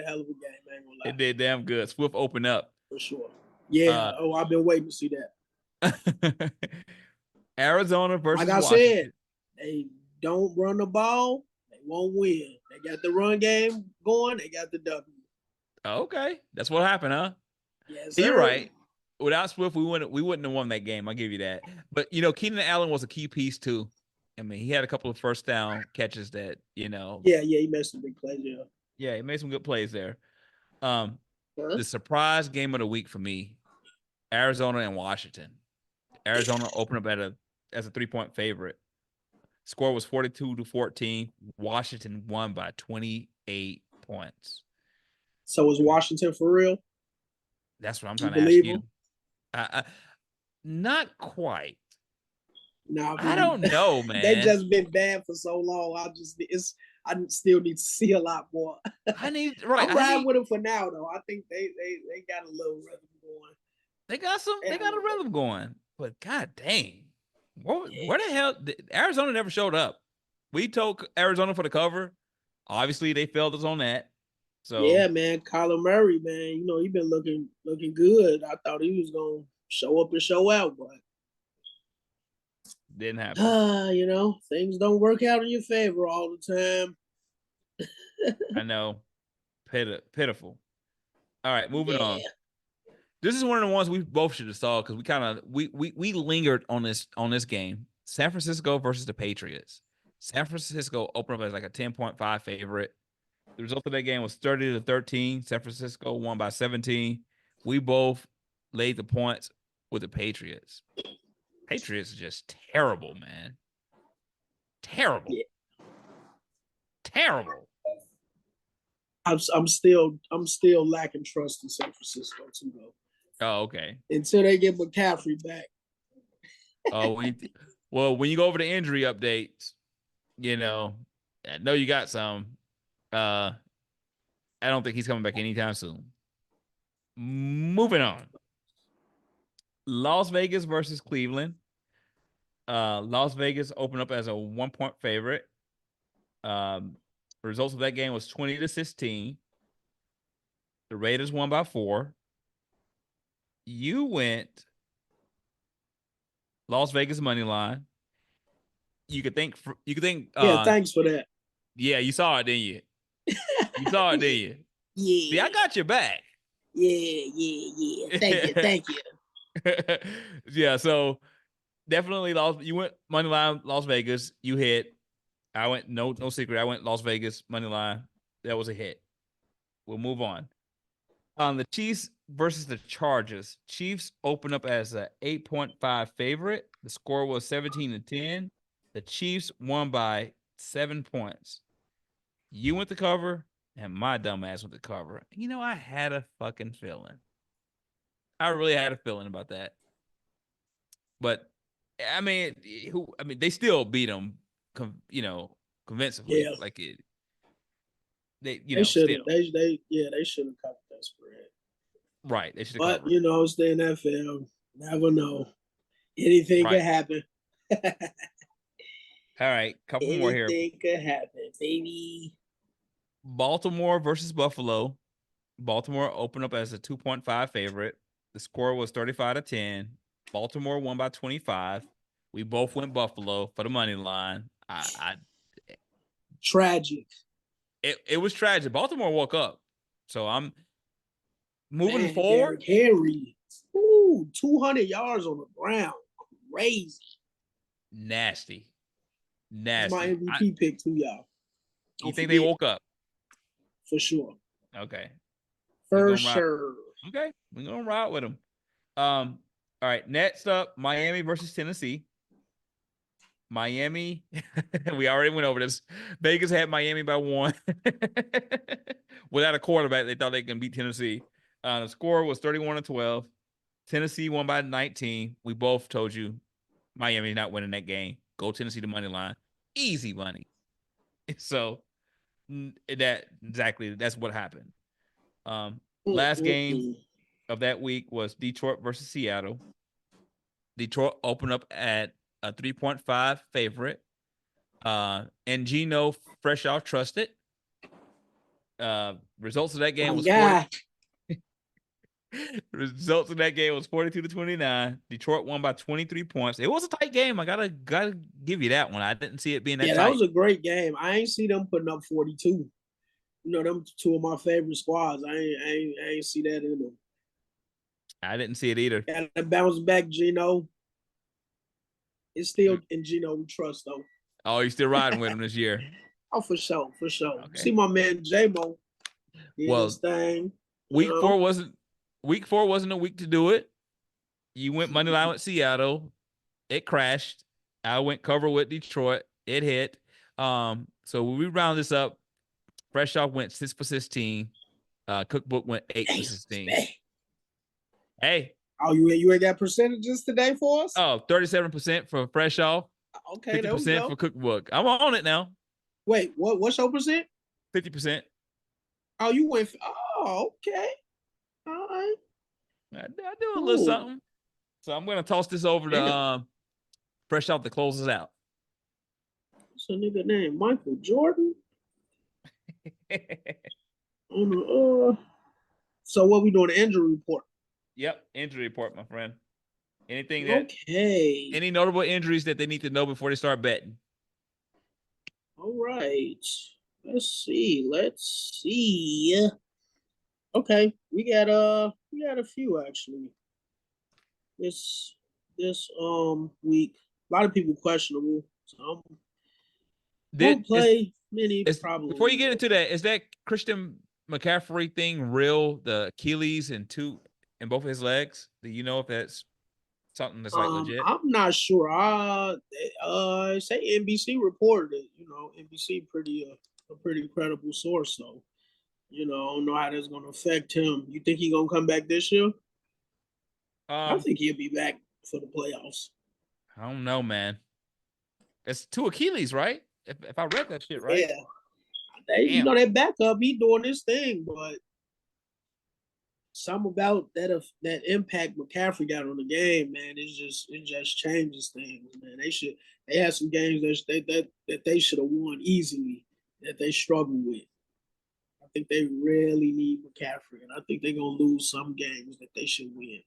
[SPEAKER 3] hell of a game. I ain't gonna lie.
[SPEAKER 2] It did damn good. Swift opened up.
[SPEAKER 3] For sure. Yeah. I've been waiting to see that.
[SPEAKER 2] Arizona versus
[SPEAKER 3] like I
[SPEAKER 2] Washington.
[SPEAKER 3] said, they don't run the ball, they won't win. They got the run game going, they got the W.
[SPEAKER 2] Okay. That's what happened, huh?
[SPEAKER 3] Yes,
[SPEAKER 2] You're right. Without Swift, we wouldn't have won that game. I'll give you that. But Keenan Allen was a key piece too. I mean, he had a couple of first down catches that,
[SPEAKER 3] Yeah, he made some big plays, yeah.
[SPEAKER 2] Yeah, he made some good plays there. The surprise game of the week for me, Arizona and Washington. Arizona opened up as a 3-point favorite. Score was 42-14. Washington won by 28 points.
[SPEAKER 3] So is Washington for real?
[SPEAKER 2] That's what I'm trying to ask you. Not quite.
[SPEAKER 3] No,
[SPEAKER 2] I don't know, man.
[SPEAKER 3] They've just been bad for so long. I still need to see a lot more. I'm riding with them for now, though. I think they got a little rhythm going.
[SPEAKER 2] They got a rhythm going. But god dang, where the hell? Arizona never showed up. We told Arizona for the cover. Obviously, they failed us on that. So
[SPEAKER 3] yeah, man, Kyler Murray, man, he been looking good. I thought he was gonna show up and show out, but
[SPEAKER 2] didn't happen.
[SPEAKER 3] Things don't work out in your favor all the time.
[SPEAKER 2] I know, pitiful. All right, moving on. This is one of the ones we both should have saw because we lingered on this game. San Francisco versus the Patriots. San Francisco opened up as like a 10.5 favorite. The result of that game was 30-13. San Francisco won by 17. We both laid the points with the Patriots. Patriots are just terrible, man. Terrible.
[SPEAKER 3] Yeah.
[SPEAKER 2] Terrible.
[SPEAKER 3] I'm still lacking trust in San Francisco too, though.
[SPEAKER 2] Oh, okay.
[SPEAKER 3] Until they get McCaffrey back.
[SPEAKER 2] Oh, when you go over the injury updates, I know you got some. I don't think he's coming back anytime soon. Moving on. Las Vegas versus Cleveland. Las Vegas opened up as a 1-point favorite. The results of that game was 20-16. The Raiders won by 4. You went Las Vegas money line. You could think.
[SPEAKER 3] Yeah, thanks for that.
[SPEAKER 2] Yeah, you saw it, didn't you? You saw it, didn't you?
[SPEAKER 3] Yeah.
[SPEAKER 2] See, I got your back.
[SPEAKER 3] Yeah. Thank you.
[SPEAKER 2] Yeah, so definitely you went money line Las Vegas. You hit. I went no secret. I went Las Vegas money line. That was a hit. We'll move on. The Chiefs versus the Chargers. Chiefs opened up as a 8.5 favorite. The score was 17-10. The Chiefs won by 7 points. You went to cover, and my dumb ass went to cover. I had a fucking feeling. I really had a feeling about that. But they still beat them, convincingly.
[SPEAKER 3] Yeah.
[SPEAKER 2] Like it. They
[SPEAKER 3] should
[SPEAKER 2] still.
[SPEAKER 3] they should have covered that spread.
[SPEAKER 2] Right, they should have.
[SPEAKER 3] But
[SPEAKER 2] covered.
[SPEAKER 3] It's the NFL. Never know. Anything could happen.
[SPEAKER 2] All right, couple more here.
[SPEAKER 3] Anything could happen, baby.
[SPEAKER 2] Baltimore versus Buffalo. Baltimore opened up as a 2.5 favorite. The score was 35-10. Baltimore won by 25. We both went Buffalo for the money line.
[SPEAKER 3] Tragic.
[SPEAKER 2] It was tragic. Baltimore woke up. So I'm moving forward.
[SPEAKER 3] Henry. 200 yards on the ground. Crazy.
[SPEAKER 2] Nasty.
[SPEAKER 3] That's my MVP pick too, y'all.
[SPEAKER 2] You think they woke up?
[SPEAKER 3] For sure.
[SPEAKER 2] Okay.
[SPEAKER 3] For sure.
[SPEAKER 2] Okay. We're going to ride with them. All right. Next up, Miami versus Tennessee. Miami, we already went over this. Vegas had Miami by 1. Without a quarterback, they thought they can beat Tennessee. The score was 31-12. Tennessee won by 19. We both told you Miami not winning that game. Go Tennessee to money line. Easy money. So that's what happened. Last game of that week was Detroit versus Seattle. Detroit opened up at a 3.5 favorite. And Geno fresh off trusted. Results of that game was 42-29. Detroit won by 23 points. It was a tight game. I gotta give you that one. I didn't see it being that tight.
[SPEAKER 3] That was a great game. I ain't see them putting up 42. Them two of my favorite squads. I ain't see that in them.
[SPEAKER 2] I didn't see it either.
[SPEAKER 3] Got to bounce back, Geno. It's still in Geno we trust though.
[SPEAKER 2] Oh, you're still riding with him this year?
[SPEAKER 3] Oh, for sure.
[SPEAKER 2] Okay.
[SPEAKER 3] See my man J-Mo. His thing.
[SPEAKER 2] Week 4 wasn't a week to do it. You went money line with Seattle. It crashed. I went cover with Detroit. It hit. So when we round this up, Fresh Off went 6 for 16. Cookbook went 8 for 16. Hey.
[SPEAKER 3] Oh, you ain't got percentages today for us?
[SPEAKER 2] Oh, 37% for Fresh Off.
[SPEAKER 3] Okay,
[SPEAKER 2] 50% for Cookbook. I'm on it now.
[SPEAKER 3] Wait, what's your percent?
[SPEAKER 2] 50%.
[SPEAKER 3] Oh, you went. Oh, okay. All right.
[SPEAKER 2] I do a little something. So I'm going to toss this over to Fresh Off to close us out.
[SPEAKER 3] What's a nigga name? Michael Jordan? So what we doing? The injury report.
[SPEAKER 2] Yep, injury report, my friend. Any notable injuries that they need to know before they start betting?
[SPEAKER 3] All right. Let's see. Okay, we got a few actually. This week, a lot of people questionable. So
[SPEAKER 2] Did
[SPEAKER 3] won't play many
[SPEAKER 2] is before you
[SPEAKER 3] probably.
[SPEAKER 2] get into that, is that Christian McCaffrey thing real? The Achilles and both of his legs? Do you know if that's something that's like legit?
[SPEAKER 3] I'm not sure. Say NBC reported it. NBC a pretty credible source. So I don't know how that's gonna affect him. You think he gonna come back this year? I
[SPEAKER 2] Um,
[SPEAKER 3] think he'll be back for the playoffs.
[SPEAKER 2] I don't know, man. It's two Achilles, right? If I read that shit right.
[SPEAKER 3] Yeah,
[SPEAKER 2] Damn.
[SPEAKER 3] that backup, he doing his thing, but something about that impact McCaffrey got on the game, man. It just changes things, man. They had some games that they should have won easily that they struggled with. I think they really need McCaffrey, and I think they're gonna lose some games that they should win.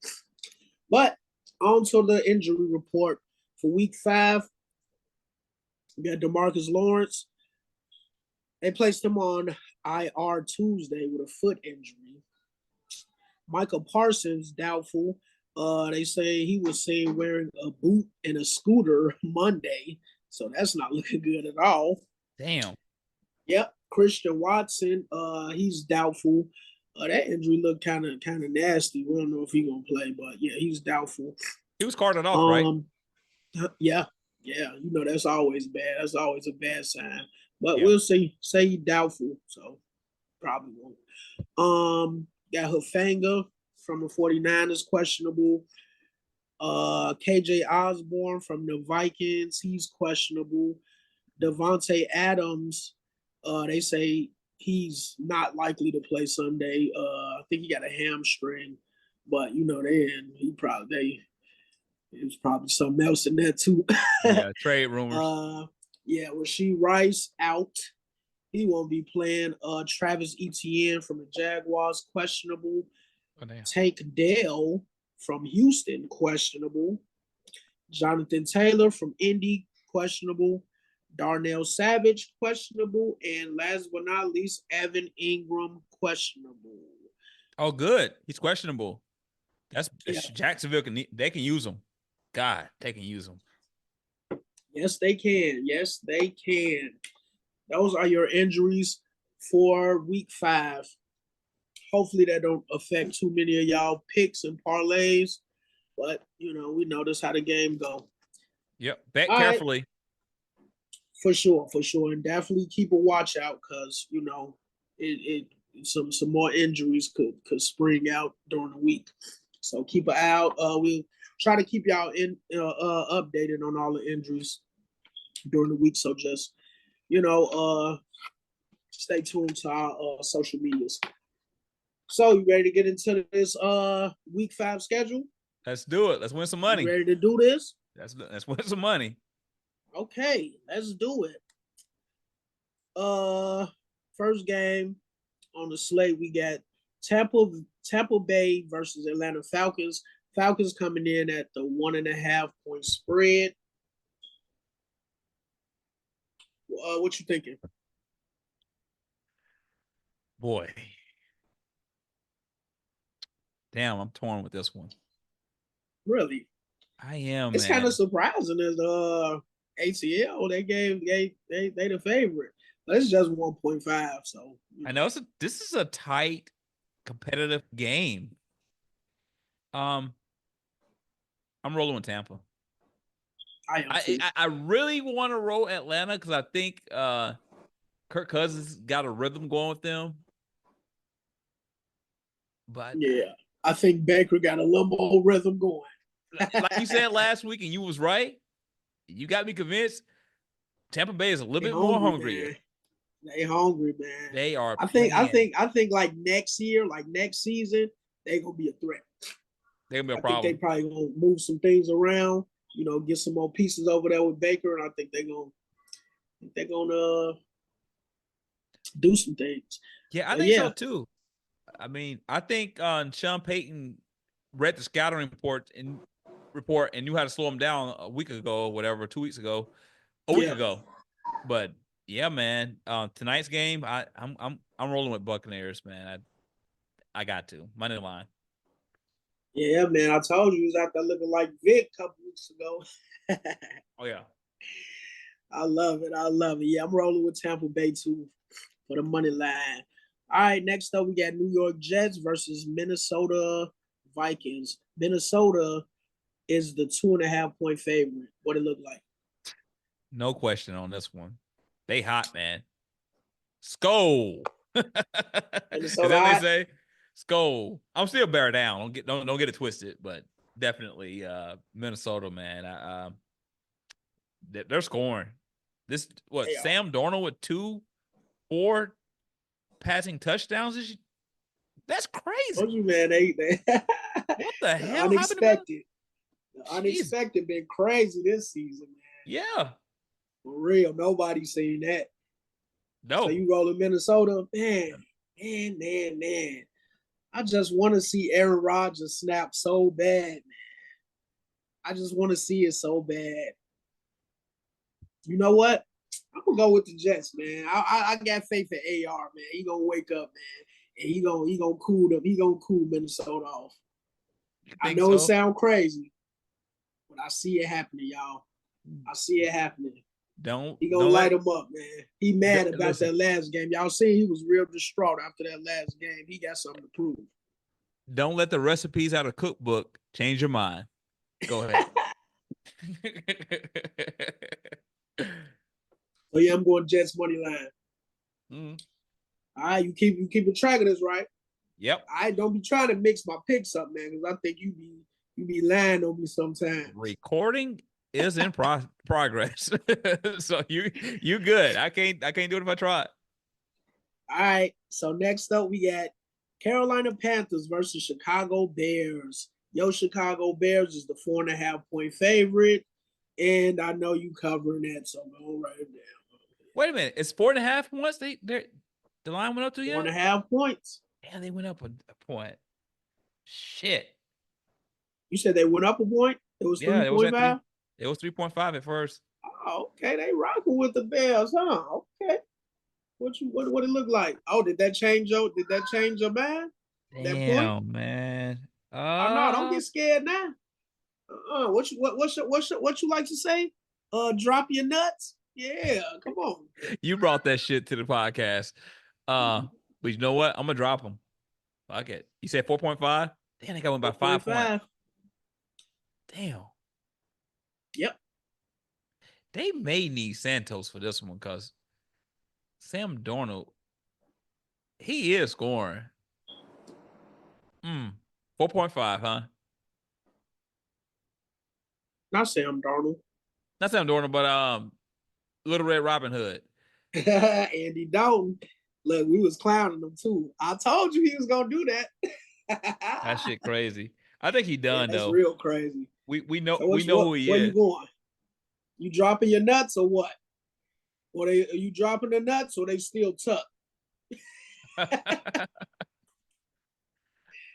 [SPEAKER 3] But on to the injury report for week 5. We got DeMarcus Lawrence. They placed him on IR Tuesday with a foot injury. Michael Parsons, doubtful. They say he was seen wearing a boot and a scooter Monday, so that's not looking good at all.
[SPEAKER 2] Damn.
[SPEAKER 3] Yep, Christian Watson, he's doubtful. That injury looked kind of nasty. We don't know if he's gonna play, but yeah, he's doubtful.
[SPEAKER 2] He was carted off, right?
[SPEAKER 3] Yeah. That's always bad. That's always a bad sign. But
[SPEAKER 2] Yeah.
[SPEAKER 3] we'll see. Say he's doubtful, so probably won't. Got Hufanga from the 49ers, questionable. KJ Osborne from the Vikings, he's questionable. Davante Adams, they say he's not likely to play Sunday. I think he got a hamstring, but there's probably something else in there too.
[SPEAKER 2] Yeah, trade rumors.
[SPEAKER 3] Rasheed Rice out. He won't be playing. Travis Etienne from the Jaguars, questionable. Tank Dell from Houston, questionable. Jonathan Taylor from Indy, questionable. Darnell Savage, questionable. And last but not least, Evan Ingram, questionable.
[SPEAKER 2] Oh, good. He's questionable. That's
[SPEAKER 3] Yeah.
[SPEAKER 2] Jacksonville they can use him. God, they can use him.
[SPEAKER 3] Yes, they can. Yes, they can. Those are your injuries for week 5. Hopefully that don't affect too many of y'all picks and parlays. But we know this how the game go.
[SPEAKER 2] Yep. Bet
[SPEAKER 3] All
[SPEAKER 2] carefully.
[SPEAKER 3] Right. For sure. And definitely keep a watch out because some more injuries could spring out during the week. So keep an eye out. We'll try to keep y'all updated on all the injuries during the week. So just stay tuned to our social medias. So you ready to get into this week 5 schedule?
[SPEAKER 2] Let's do it. Let's win some money.
[SPEAKER 3] You ready to do this?
[SPEAKER 2] Let's win some money.
[SPEAKER 3] Okay, let's do it. First game on the slate, we got Tampa Bay versus Atlanta Falcons. Falcons coming in at the 1.5 point spread. What you thinking?
[SPEAKER 2] Boy. Damn, I'm torn with this one.
[SPEAKER 3] Really?
[SPEAKER 2] I am.
[SPEAKER 3] It's kind of surprising as ATL. They the favorite, but it's just 1.5. So
[SPEAKER 2] I know this is a tight, competitive game. I'm rolling with Tampa. I really want to roll Atlanta because I think Kirk Cousins got a rhythm going with them. But
[SPEAKER 3] yeah, I think Baker got a little more rhythm going.
[SPEAKER 2] Like you said last week, and you was right. You got me convinced. Tampa Bay is a little bit more hungry.
[SPEAKER 3] They hungry, man.
[SPEAKER 2] They are.
[SPEAKER 3] I think like next year, like next season, they gonna be a threat.
[SPEAKER 2] They're gonna be a problem.
[SPEAKER 3] I think they probably gonna move some things around. Get some more pieces over there with Baker, and I think they're gonna do some things.
[SPEAKER 2] Yeah, I think so too. I mean, I think Sean Payton read the scouting report and knew how to slow him down a week ago, or whatever, 2 weeks ago, a week ago. But yeah, man, tonight's game, I'm rolling with Buccaneers, man. I got to. Money line.
[SPEAKER 3] Yeah, man. I told you he was out there looking like Vic a couple weeks ago.
[SPEAKER 2] Oh, yeah.
[SPEAKER 3] I love it. I love it. Yeah, I'm rolling with Tampa Bay too for the money line. All right, next up we got New York Jets versus Minnesota Vikings. Minnesota is the 2.5 point favorite. What it look like?
[SPEAKER 2] No question on this one. They hot, man. Skull. Is that
[SPEAKER 3] Minnesota
[SPEAKER 2] what they
[SPEAKER 3] hot?
[SPEAKER 2] say? Skull. I'm still bear down. Don't get it twisted, but definitely Minnesota, man. They're scoring. This what
[SPEAKER 3] They are.
[SPEAKER 2] Sam Darnold with 4 passing touchdowns? That's
[SPEAKER 3] Told
[SPEAKER 2] crazy.
[SPEAKER 3] you, man. They
[SPEAKER 2] What the
[SPEAKER 3] the
[SPEAKER 2] hell happened to
[SPEAKER 3] unexpected. The
[SPEAKER 2] Jeez.
[SPEAKER 3] unexpected been crazy this season, man.
[SPEAKER 2] Yeah.
[SPEAKER 3] For real. Nobody's seen that.
[SPEAKER 2] No.
[SPEAKER 3] So you rolling Minnesota? Man. I just want to see Aaron Rodgers snap so bad, man. I just want to see it so bad. You know what? I'm gonna go with the Jets, man. I got faith in AR, man. He gonna wake up, man, and he gonna cool them. He gonna cool Minnesota off. I know it sounds crazy, but I see it happening, y'all. I see it happening. He gonna light him up, man. He mad about that last game. Y'all seen he was real distraught after that last game. He got something to prove.
[SPEAKER 2] Don't let the recipes out of cookbook change your mind. Go ahead.
[SPEAKER 3] So yeah, I'm going Jets money line.
[SPEAKER 2] Mm.
[SPEAKER 3] All right, you keep track of this, right?
[SPEAKER 2] Yep.
[SPEAKER 3] I don't be trying to mix my picks up, man, because I think you be lying on me sometimes.
[SPEAKER 2] Recording is in progress, so you good. I can't do it if I try.
[SPEAKER 3] All right, so next up we got Carolina Panthers versus Chicago Bears. Yo, Chicago Bears is the 4.5 point favorite, and I know you covering that, so I'm gonna write it down.
[SPEAKER 2] Wait a minute, it's 4.5 points. The line went up to
[SPEAKER 3] 4.5 points.
[SPEAKER 2] Yeah, they went up a point. Shit.
[SPEAKER 3] You said they went up a point. It was 3.5.
[SPEAKER 2] It was 3.5 at first.
[SPEAKER 3] Oh, okay. They rocking with the Bears, huh? Okay. What it look like? Oh, did that change your mind?
[SPEAKER 2] Damn, man.
[SPEAKER 3] Oh no, don't get scared now. What you like to say? Drop your nuts. Yeah, come on.
[SPEAKER 2] You brought that shit to the podcast. But you know what? I'm gonna drop them. Fuck it. You said 4.5? Damn, they got one by 5 points. Damn.
[SPEAKER 3] Yep.
[SPEAKER 2] They may need Santos for this one because Sam Darnold, he is scoring. 4.5, huh?
[SPEAKER 3] Not Sam Darnold.
[SPEAKER 2] Not Sam Darnold, but Little Red Robin Hood.
[SPEAKER 3] Andy Dalton. Look, we was clowning him too. I told you he was gonna do that.
[SPEAKER 2] That shit crazy. I think he done
[SPEAKER 3] that's
[SPEAKER 2] though.
[SPEAKER 3] Real crazy.
[SPEAKER 2] We know
[SPEAKER 3] So
[SPEAKER 2] who he is.
[SPEAKER 3] Where you going? You dropping your nuts or what? Or are you dropping the nuts or they still tucked?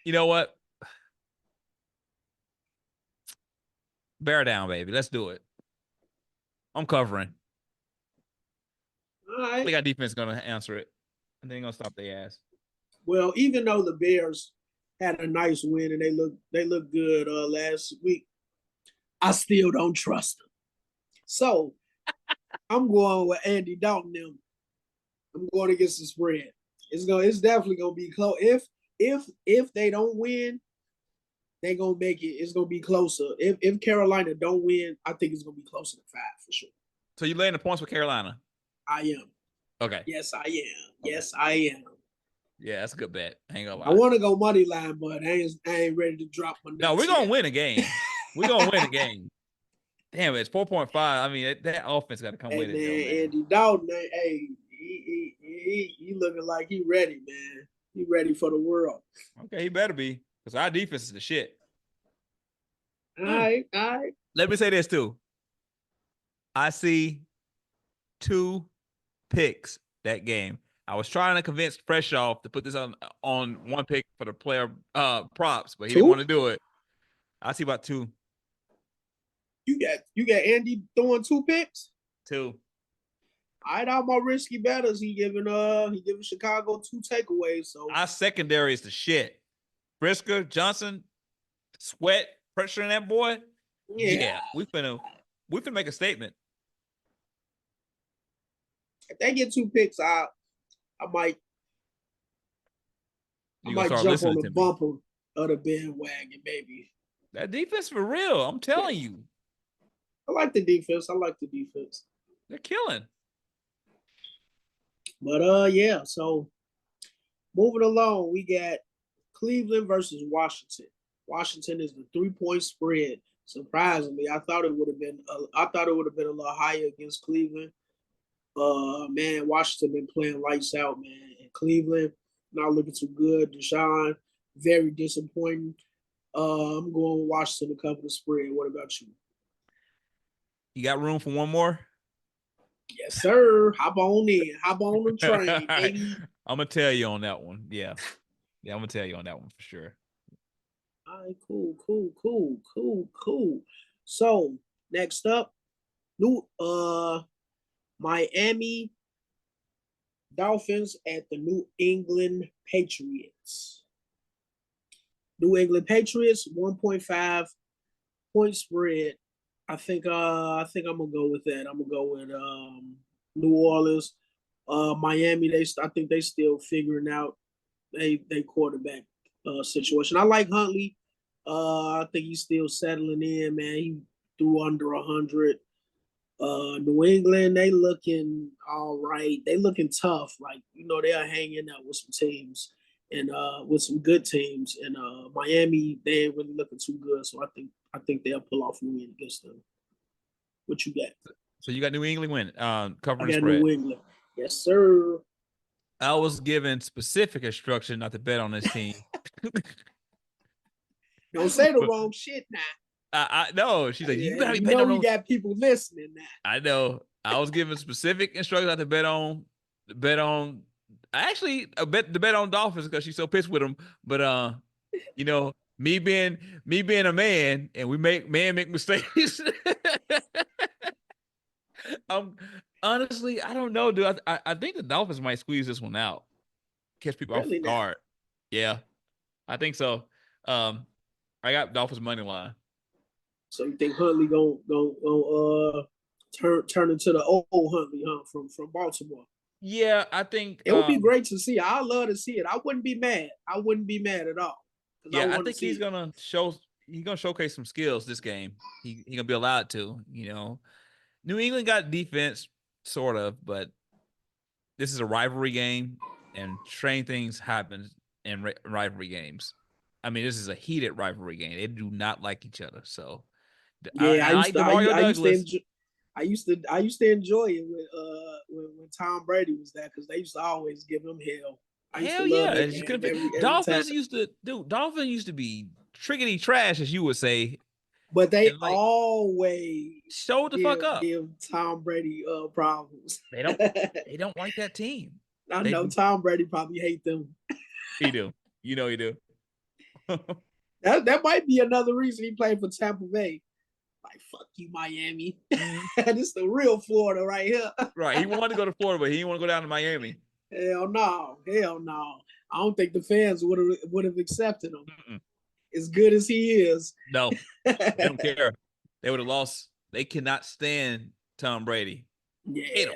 [SPEAKER 2] You know what? Bear down, baby. Let's do it. I'm covering.
[SPEAKER 3] All right.
[SPEAKER 2] I think our defense is gonna answer it. And then gonna stop their ass.
[SPEAKER 3] Well, even though the Bears had a nice win and they look good last week, I still don't trust them. So I'm going with Andy Dalton. Them. I'm going against the spread. It's definitely gonna be close. If they don't win, they gonna make it. It's gonna be closer. If Carolina don't win, I think it's gonna be closer to 5 for sure.
[SPEAKER 2] So you laying the points with Carolina?
[SPEAKER 3] I am.
[SPEAKER 2] Okay.
[SPEAKER 3] Yes, I am.
[SPEAKER 2] Okay.
[SPEAKER 3] Yes, I am.
[SPEAKER 2] Yeah, that's a good bet. I ain't gonna lie.
[SPEAKER 3] I want to go money line, but I ain't ready to drop my nuts.
[SPEAKER 2] No, we're gonna win a game. We're gonna win a game. Damn, it's 4.5. I mean, that offense got to come with it.
[SPEAKER 3] Man, Andy Dalton, hey, he looking like he ready, man. He ready for the world.
[SPEAKER 2] Okay, he better be, because our defense is the shit.
[SPEAKER 3] All right.
[SPEAKER 2] Let me say this too. I see 2 picks that game. I was trying to convince Fresh Off to put this on one pick for the player props, but he didn't want to do it. I see about 2.
[SPEAKER 3] You got Andy throwing 2 picks?
[SPEAKER 2] 2.
[SPEAKER 3] I know my risky betters. He giving Chicago 2 takeaways. So
[SPEAKER 2] Our secondary is the shit. Brisker, Johnson, Sweat, pressuring that boy. Yeah, we finna make a statement.
[SPEAKER 3] If they get 2 picks, I might
[SPEAKER 2] Start
[SPEAKER 3] jump on
[SPEAKER 2] listening
[SPEAKER 3] the
[SPEAKER 2] to me.
[SPEAKER 3] bumper of the bandwagon, maybe.
[SPEAKER 2] That defense for real. I'm telling you.
[SPEAKER 3] I like the defense.
[SPEAKER 2] They're killing.
[SPEAKER 3] But yeah, so moving along, we got Cleveland versus Washington. Washington is the 3-point spread. Surprisingly, I thought it would have been a lot higher against Cleveland. Man, Washington been playing lights out, man. And Cleveland not looking too good. Deshaun, very disappointing. I'm going with Washington to cover the spread. What about you?
[SPEAKER 2] You got room for one more?
[SPEAKER 3] Yes, sir. Hop on in. Hop on the train, baby.
[SPEAKER 2] I'm gonna tell you on that one. Yeah, I'm gonna tell you on that one for sure.
[SPEAKER 3] All right, cool. So next up, Miami Dolphins at the New England Patriots. New England Patriots 1.5 point spread. I think I'm gonna go with that. I'm gonna go with New Orleans. Miami, I think they still figuring out they quarterback situation. I like Huntley. I think he's still settling in, man. He threw under 100. New England, they looking all right. They looking tough. Like, they are hanging out with some teams and with some good teams. And Miami, they ain't really looking too good. So I think they'll pull off a win against them. What you got?
[SPEAKER 2] So you got New England win, covering the
[SPEAKER 3] I got
[SPEAKER 2] spread.
[SPEAKER 3] New England. Yes, sir.
[SPEAKER 2] I was given specific instruction not to bet on this team.
[SPEAKER 3] Don't say the wrong shit now.
[SPEAKER 2] I know. She's like, you gotta be
[SPEAKER 3] you
[SPEAKER 2] betting
[SPEAKER 3] know
[SPEAKER 2] on
[SPEAKER 3] you
[SPEAKER 2] those.
[SPEAKER 3] got people listening now.
[SPEAKER 2] I know. I was given specific instructions not to bet on. Actually, I bet on Dolphins because she's so pissed with them. But me being a man, and we make mistakes. Honestly, I don't know, dude. I think the Dolphins might squeeze this one out, catch people off guard. Yeah, I think so. I got Dolphins money line.
[SPEAKER 3] So you think Huntley gonna turn into the old Huntley, from Baltimore?
[SPEAKER 2] Yeah, I think
[SPEAKER 3] it would be great to see. I love to see it. I wouldn't be mad. At all.
[SPEAKER 2] Yeah, I think he's gonna showcase some skills this game. He gonna be allowed to. New England got defense, sort of, but this is a rivalry game, and strange things happen in rivalry games. I mean, this is a heated rivalry game. They do not like each other. So,
[SPEAKER 3] yeah,
[SPEAKER 2] I like Mario Douglas.
[SPEAKER 3] I used to enjoy it when Tom Brady was there because they used to always give him hell.
[SPEAKER 2] Hell yeah! Dolphins used to be trickety trash, as you would say.
[SPEAKER 3] But they always
[SPEAKER 2] show the fuck up.
[SPEAKER 3] Give Tom Brady problems.
[SPEAKER 2] They don't like that team.
[SPEAKER 3] I know Tom Brady probably hate them.
[SPEAKER 2] He do. He do.
[SPEAKER 3] That might be another reason he played for Tampa Bay. Like, fuck you, Miami. This is the real Florida right here.
[SPEAKER 2] Right. He wanted to go to Florida, but he didn't want to go down to Miami.
[SPEAKER 3] Hell no. I don't think the fans would have accepted him. Mm-mm. As good as he is.
[SPEAKER 2] No. They don't care. They would have lost. They cannot stand Tom Brady.
[SPEAKER 3] Yeah.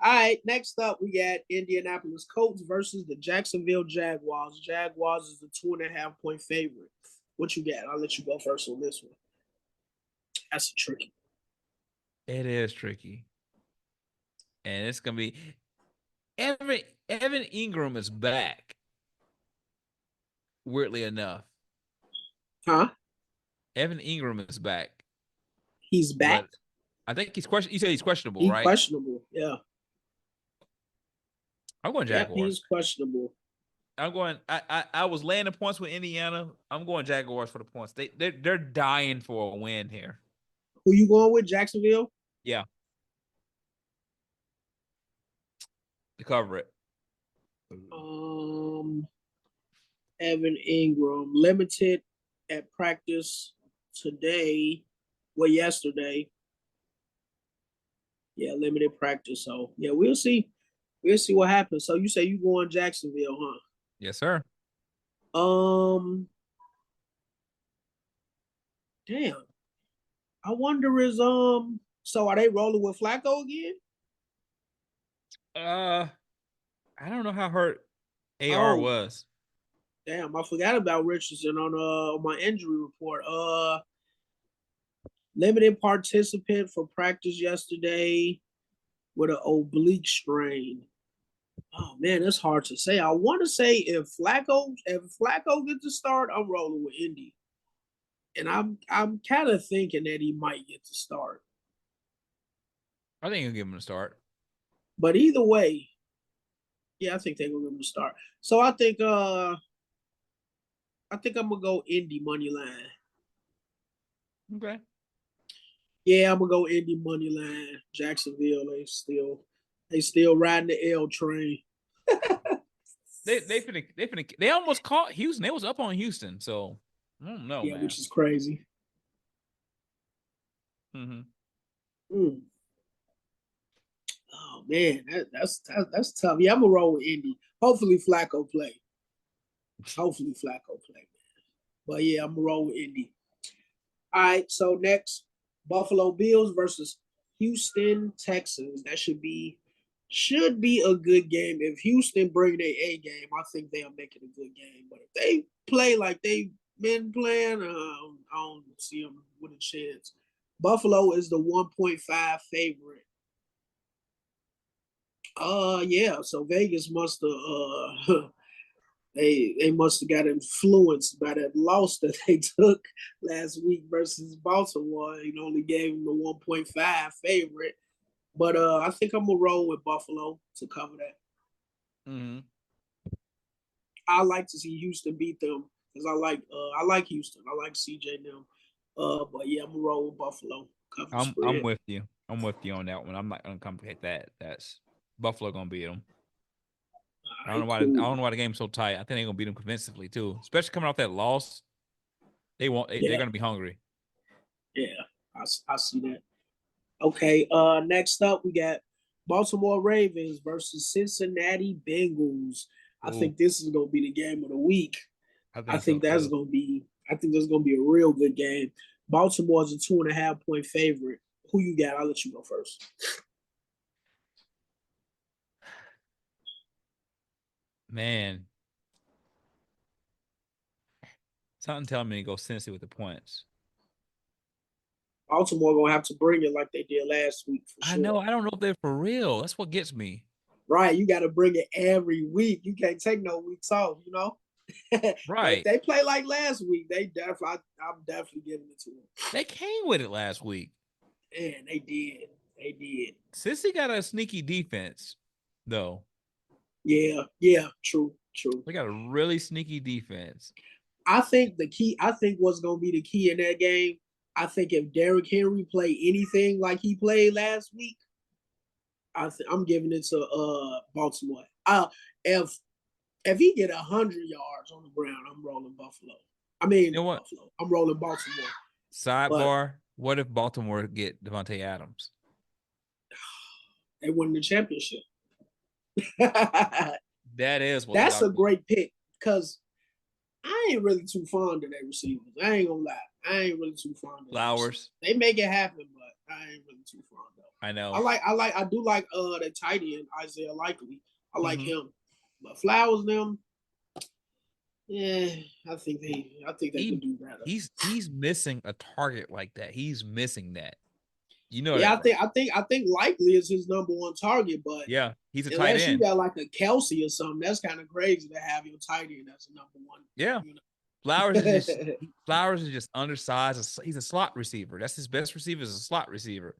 [SPEAKER 3] All right, next up, we got Indianapolis Colts versus the Jacksonville Jaguars. Jaguars is the 2.5-point favorite. What you got? I'll let you go first on this one. That's tricky.
[SPEAKER 2] It is tricky. And it's going to be Evan Ingram is back. Weirdly enough.
[SPEAKER 3] Huh?
[SPEAKER 2] Evan Ingram is back.
[SPEAKER 3] He's back?
[SPEAKER 2] But I think he's questionable. You said he's questionable, right?
[SPEAKER 3] He's questionable, yeah.
[SPEAKER 2] I'm going Jaguars.
[SPEAKER 3] He's questionable.
[SPEAKER 2] I'm going. I was laying the points with Indiana. I'm going Jaguars for the points. They're dying for a win here.
[SPEAKER 3] Who you going with? Jacksonville?
[SPEAKER 2] Yeah. To cover it.
[SPEAKER 3] Evan Ingram limited at practice today. Well, yesterday. Yeah, limited practice. So yeah, we'll see. We'll see what happens. So you say you going Jacksonville, huh?
[SPEAKER 2] Yes, sir.
[SPEAKER 3] Damn. I wonder so are they rolling with Flacco again?
[SPEAKER 2] I don't know how hurt AR
[SPEAKER 3] Oh,
[SPEAKER 2] was.
[SPEAKER 3] damn, I forgot about Richardson on my injury report. Limited participant for practice yesterday with an oblique strain. Oh man, it's hard to say. I want to say if Flacco gets to start, I'm rolling with Indy. And I'm kind of thinking that he might get to start.
[SPEAKER 2] I think he'll give him a start.
[SPEAKER 3] But either way, yeah, I think they're gonna give him a start. So I think I'm gonna go Indy money line.
[SPEAKER 2] Okay.
[SPEAKER 3] Yeah, I'm gonna go Indy money line. Jacksonville, they still riding the L train.
[SPEAKER 2] They almost caught Houston. They was up on Houston, so I don't know,
[SPEAKER 3] Yeah,
[SPEAKER 2] man.
[SPEAKER 3] which is crazy.
[SPEAKER 2] Mm-hmm.
[SPEAKER 3] Mm. Oh man, that's tough. Yeah, I'm gonna roll with Indy. Hopefully Flacco play. Man. But yeah, I'm gonna roll with Indy. All right, so next, Buffalo Bills versus Houston Texans. That should be a good game. If Houston bring their A game, I think they'll make it a good game. But if they play like they've been playing, I don't see them with a chance. Buffalo is the 1.5 favorite. Yeah. So Vegas must have they must have got influenced by that loss that they took last week versus Baltimore. It only gave them the 1.5 favorite. But I think I'm gonna roll with Buffalo to cover that.
[SPEAKER 2] Mm-hmm.
[SPEAKER 3] I like to see Houston beat them because I like Houston. I like CJ and them. But yeah, I'm gonna roll with Buffalo. Cover the
[SPEAKER 2] I'm
[SPEAKER 3] spread.
[SPEAKER 2] with you. I'm with you on that one. I'm not gonna complicate that. That's Buffalo gonna beat them. I don't know why.
[SPEAKER 3] Cool.
[SPEAKER 2] I don't know why the game's so tight. I think they're gonna beat them convincingly too. Especially coming off that loss, they won't.
[SPEAKER 3] Yeah.
[SPEAKER 2] They're gonna be hungry.
[SPEAKER 3] Yeah, I see that. Okay. Next up we got Baltimore Ravens versus Cincinnati Bengals. I think this is gonna be the game of the week. I think that's gonna be a real good game. Baltimore's a 2.5 point favorite. Who you got? I'll let you go first.
[SPEAKER 2] Man, something telling me to go Cincy with the points.
[SPEAKER 3] Baltimore gonna have to bring it like they did last week for sure.
[SPEAKER 2] I know. I don't know if they're for real. That's what gets me.
[SPEAKER 3] Right, you got to bring it every week. You can't take no weeks off.
[SPEAKER 2] Right.
[SPEAKER 3] If they play like last week, I'm definitely giving it to them.
[SPEAKER 2] They came with it last week.
[SPEAKER 3] Man, they did. They did.
[SPEAKER 2] Cincy got a sneaky defense, though.
[SPEAKER 3] Yeah, true.
[SPEAKER 2] They got a really sneaky defense.
[SPEAKER 3] I think what's gonna be the key in that game. I think if Derrick Henry play anything like he played last week, I'm giving it to Baltimore. If he get 100 yards on the ground, I'm rolling Buffalo. Buffalo. I'm rolling Baltimore.
[SPEAKER 2] Sidebar: what if Baltimore get Davante Adams?
[SPEAKER 3] They win the championship.
[SPEAKER 2] That's
[SPEAKER 3] a great pick because I ain't really too fond of their receivers. I ain't gonna lie. I ain't really too fond of
[SPEAKER 2] Flowers.
[SPEAKER 3] They make it happen, but I ain't really too fond of them.
[SPEAKER 2] I know.
[SPEAKER 3] I do like the tight end Isaiah Likely. I like him. But Flowers them, yeah, I think they can do better.
[SPEAKER 2] He's missing a target like that. He's missing that.
[SPEAKER 3] Yeah, I think Likely is his number one target, but
[SPEAKER 2] yeah, he's a tight end.
[SPEAKER 3] Unless you got like a Kelsey or something, that's kind of crazy to have your tight end as a number one.
[SPEAKER 2] Yeah. Flowers is just undersized. He's a slot receiver. That's his best receiver is a slot receiver.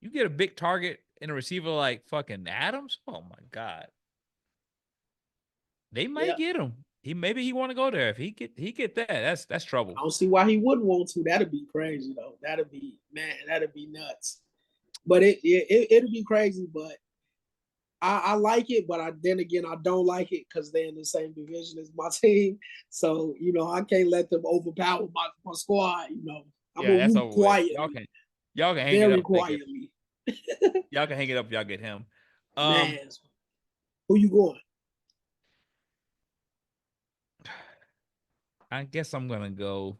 [SPEAKER 2] You get a big target in a receiver like fucking Adams. Oh my God. They might get him. Maybe he want to go there. If he get that, that's trouble.
[SPEAKER 3] I don't see why he wouldn't want to. That'd be crazy though. That'd be nuts. But it'll be crazy. But I like it. But then again, I don't like it because they're in the same division as my team. So I can't let them overpower my squad. I'm gonna root quietly.
[SPEAKER 2] Y'all can hang it up.
[SPEAKER 3] Quietly.
[SPEAKER 2] Y'all can hang it up if y'all get him.
[SPEAKER 3] Man, who you going?
[SPEAKER 2] I guess I'm gonna go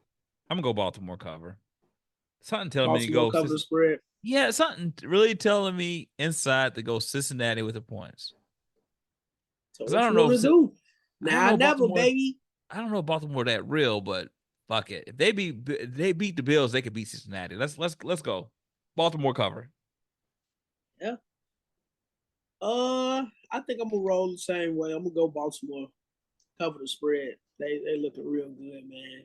[SPEAKER 2] Baltimore cover. Something telling me to
[SPEAKER 3] Baltimore
[SPEAKER 2] go.
[SPEAKER 3] cover the spread.
[SPEAKER 2] Yeah, something really telling me inside to go Cincinnati with the points.
[SPEAKER 3] So
[SPEAKER 2] Because I
[SPEAKER 3] what
[SPEAKER 2] don't
[SPEAKER 3] you
[SPEAKER 2] know
[SPEAKER 3] want
[SPEAKER 2] if
[SPEAKER 3] to do?
[SPEAKER 2] I don't
[SPEAKER 3] Now,
[SPEAKER 2] know
[SPEAKER 3] never,
[SPEAKER 2] Baltimore.
[SPEAKER 3] baby.
[SPEAKER 2] I don't know Baltimore that real, but fuck it. If they beat the Bills, they could beat Cincinnati. Let's go. Baltimore cover.
[SPEAKER 3] Yeah. I think I'm gonna roll the same way. I'm gonna go Baltimore cover the spread. They looking real good, man.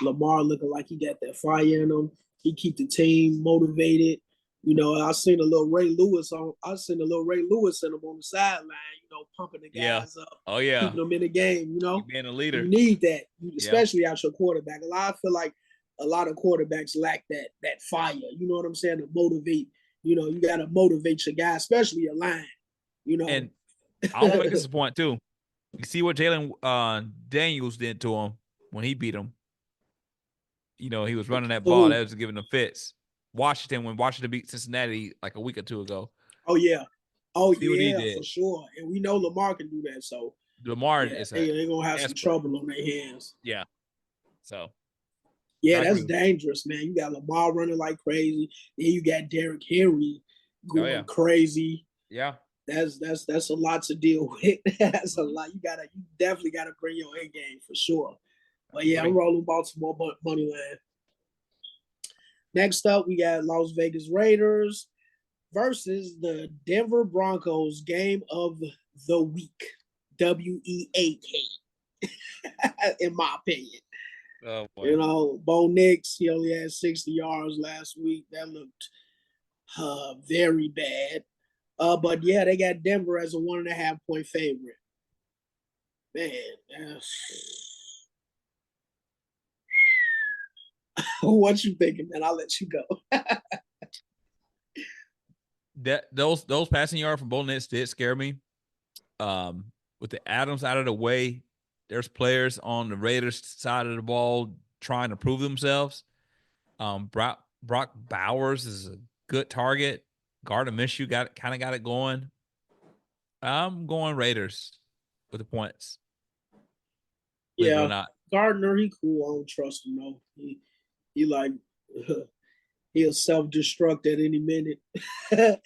[SPEAKER 3] Lamar looking like he got that fire in him. He keep the team motivated. You know, I seen a little Ray Lewis in him on the sideline. You know, pumping the
[SPEAKER 2] Yeah.
[SPEAKER 3] guys up,
[SPEAKER 2] Oh yeah.
[SPEAKER 3] keeping them in the game. You know,
[SPEAKER 2] Being a leader.
[SPEAKER 3] you need that,
[SPEAKER 2] Yeah.
[SPEAKER 3] especially out your quarterback. I feel like a lot of quarterbacks lack that fire. You know what I'm saying? To motivate. You know, you got to motivate your guy, especially your line. You know,
[SPEAKER 2] And I want to make this a point too. You see what Jalen Daniels did to him when he beat him. You know, he was running that ball. That was giving them fits. When Washington beat Cincinnati like a week or two ago.
[SPEAKER 3] Oh yeah. Oh
[SPEAKER 2] See what he
[SPEAKER 3] yeah,
[SPEAKER 2] did.
[SPEAKER 3] for sure. And we know Lamar can do that. So
[SPEAKER 2] Lamar
[SPEAKER 3] yeah,
[SPEAKER 2] is
[SPEAKER 3] they gonna have some
[SPEAKER 2] expert.
[SPEAKER 3] trouble on their hands.
[SPEAKER 2] Yeah. So
[SPEAKER 3] yeah, that's dangerous, man. You got Lamar running like crazy. Then you got Derrick Henry going crazy.
[SPEAKER 2] Yeah.
[SPEAKER 3] That's a lot to deal with. That's a lot. You definitely gotta bring your A game for sure. But yeah, I'm rolling Baltimore money line. Next up, we got Las Vegas Raiders versus the Denver Broncos. Game of the week. WEAK. In my opinion.
[SPEAKER 2] Oh, boy.
[SPEAKER 3] You know, Bo Nix, he only had 60 yards last week. That looked very bad. But yeah, they got Denver as a 1.5 point favorite. Man, what you thinking, man? I'll let you go.
[SPEAKER 2] Those passing yards from Bo Nix did scare me. With the Adams out of the way, there's players on the Raiders side of the ball trying to prove themselves. Brock Bowers is a good target. Gardner Minshew got it going. I'm going Raiders with the points. Believe it or not.
[SPEAKER 3] Gardner, he cool. I don't trust him though. He like he'll self-destruct at any minute. Man,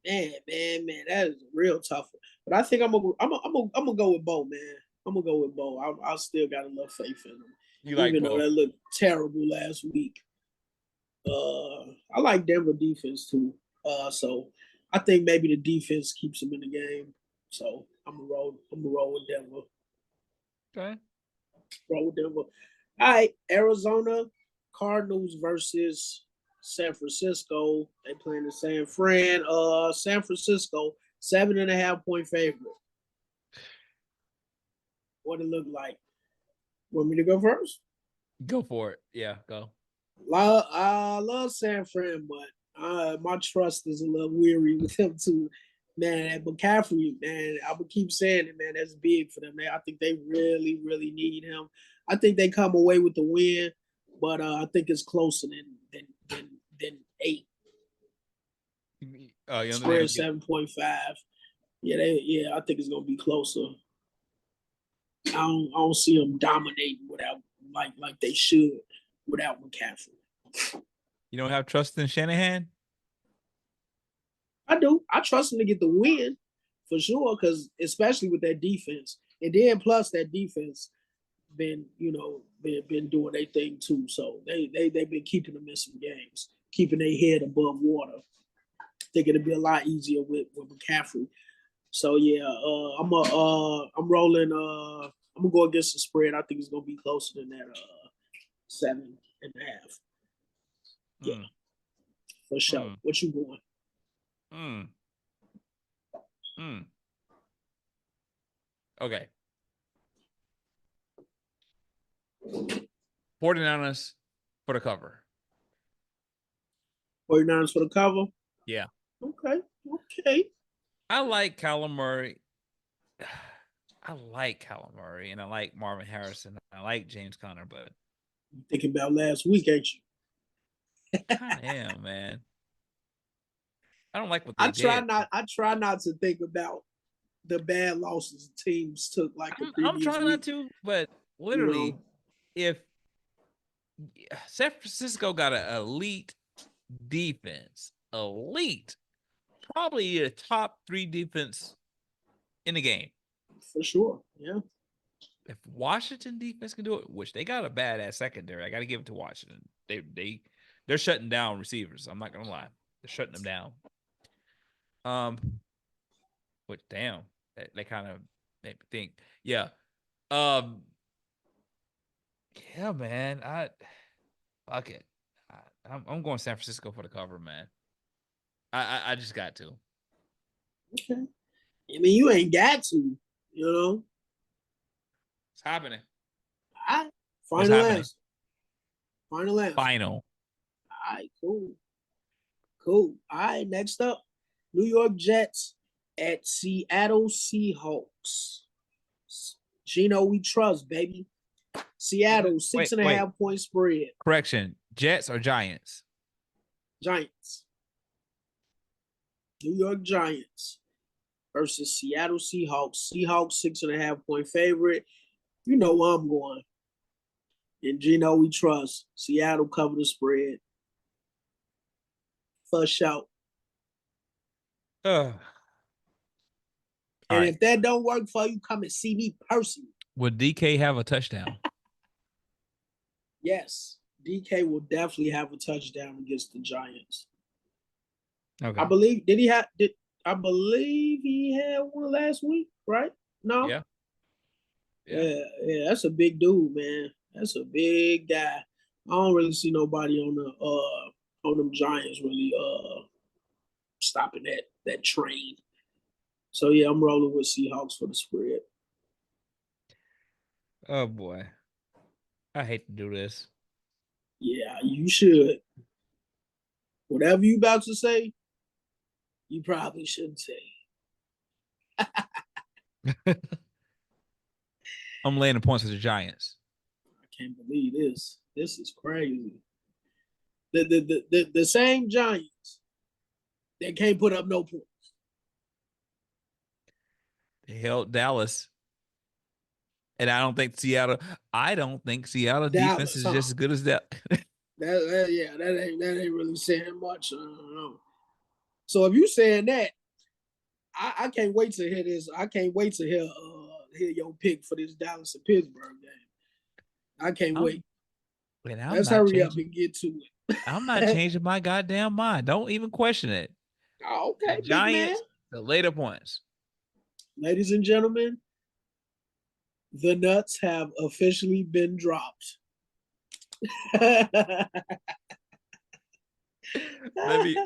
[SPEAKER 3] that is a real tough one. But I think I'm gonna go with Bo, man. I'm gonna go with Bo. I still got a little faith in him, even though that looked terrible last week. I like Denver defense too. So I think maybe the defense keeps them in the game. So I'm gonna roll with Denver.
[SPEAKER 2] Okay.
[SPEAKER 3] Roll with Denver. All right, Arizona Cardinals versus San Francisco. They playing in San Fran. San Francisco 7.5 point favorite. What it look like? Want me to go first?
[SPEAKER 2] Go for it. Yeah, go.
[SPEAKER 3] I love San Fran, but my trust is a little weary with him too. Man, McCaffrey, man, I would keep saying it, man. That's big for them. I think they really, really need him. I think they come away with the win, but I think it's closer than 8. Spread 7.5. Yeah, I think it's gonna be closer. I don't see them dominating without like they should without McCaffrey.
[SPEAKER 2] You don't have trust in Shanahan?
[SPEAKER 3] I do. I trust them to get the win for sure, because especially with that defense, and then plus that defense been doing their thing too. So they've been keeping them in some games, keeping their head above water. I think it'll be a lot easier with McCaffrey. So yeah, I'm rolling. I'm gonna go against the spread. I think it's gonna be closer than that 7.5. Yeah, for sure. What you going?
[SPEAKER 2] Okay. 49ers for the cover.
[SPEAKER 3] 49ers for the cover?
[SPEAKER 2] Yeah.
[SPEAKER 3] Okay.
[SPEAKER 2] I like Kyler Murray. I like Kyler Murray, and I like Marvin Harrison. I like James Conner, but
[SPEAKER 3] You thinking about last week, ain't you?
[SPEAKER 2] I am, man. I don't like what
[SPEAKER 3] I
[SPEAKER 2] they
[SPEAKER 3] try
[SPEAKER 2] did.
[SPEAKER 3] not. I try not to think about the bad losses teams took like the
[SPEAKER 2] I'm
[SPEAKER 3] previous
[SPEAKER 2] trying
[SPEAKER 3] week.
[SPEAKER 2] not to, but
[SPEAKER 3] You
[SPEAKER 2] literally,
[SPEAKER 3] know,
[SPEAKER 2] if San Francisco got an elite defense, probably a top 3 defense in the game.
[SPEAKER 3] for sure. Yeah.
[SPEAKER 2] If Washington defense can do it, which they got a badass secondary, I got to give it to Washington. They're shutting down receivers. I'm not gonna lie, they're shutting them down. Which damn, they kind of make me think. Yeah, yeah, man. Fuck it. I'm going San Francisco for the cover, man. I just got to.
[SPEAKER 3] Okay. I mean, you ain't got to. You know.
[SPEAKER 2] It's happening.
[SPEAKER 3] All right.
[SPEAKER 2] What's
[SPEAKER 3] Final
[SPEAKER 2] happening?
[SPEAKER 3] answer. Final answer.
[SPEAKER 2] Final.
[SPEAKER 3] All right. Cool. Cool. All right. Next up, New York Jets at Seattle Seahawks. Gino, we trust, baby. Seattle, six and a half point spread.
[SPEAKER 2] Correction. Jets or Giants?
[SPEAKER 3] Giants. New York Giants versus Seattle Seahawks. Seahawks 6.5 point favorite. You know where I'm going. And Gino, we trust. Seattle cover the spread. First shout.
[SPEAKER 2] And
[SPEAKER 3] if that don't work for you, come and see me personally.
[SPEAKER 2] Would DK have a touchdown?
[SPEAKER 3] Yes. DK will definitely have a touchdown against the Giants.
[SPEAKER 2] Okay.
[SPEAKER 3] I believe I believe he had one last week, right? No? Yeah, that's a big dude, man. That's a big guy. I don't really see nobody on them Giants really stopping that train. So yeah, I'm rolling with Seahawks for the spread.
[SPEAKER 2] Oh boy. I hate to do this.
[SPEAKER 3] Yeah, you should. Whatever you about to say, you probably shouldn't say.
[SPEAKER 2] I'm laying the points with the Giants.
[SPEAKER 3] I can't believe this. This is crazy. The same Giants that can't put up no points.
[SPEAKER 2] They held Dallas. And I don't think Seattle
[SPEAKER 3] Dallas,
[SPEAKER 2] defense is just as good as that.
[SPEAKER 3] that ain't really saying much. I don't know. So if you saying that, I can't wait to hear this. I can't wait to hear your pick for this Dallas and Pittsburgh game. I can't wait. Let's hurry up and get to it.
[SPEAKER 2] I'm not changing my goddamn mind. Don't even question it.
[SPEAKER 3] Oh, okay,
[SPEAKER 2] the Giants, the later points.
[SPEAKER 3] Ladies and gentlemen, the nuts have officially been dropped.
[SPEAKER 2] Let me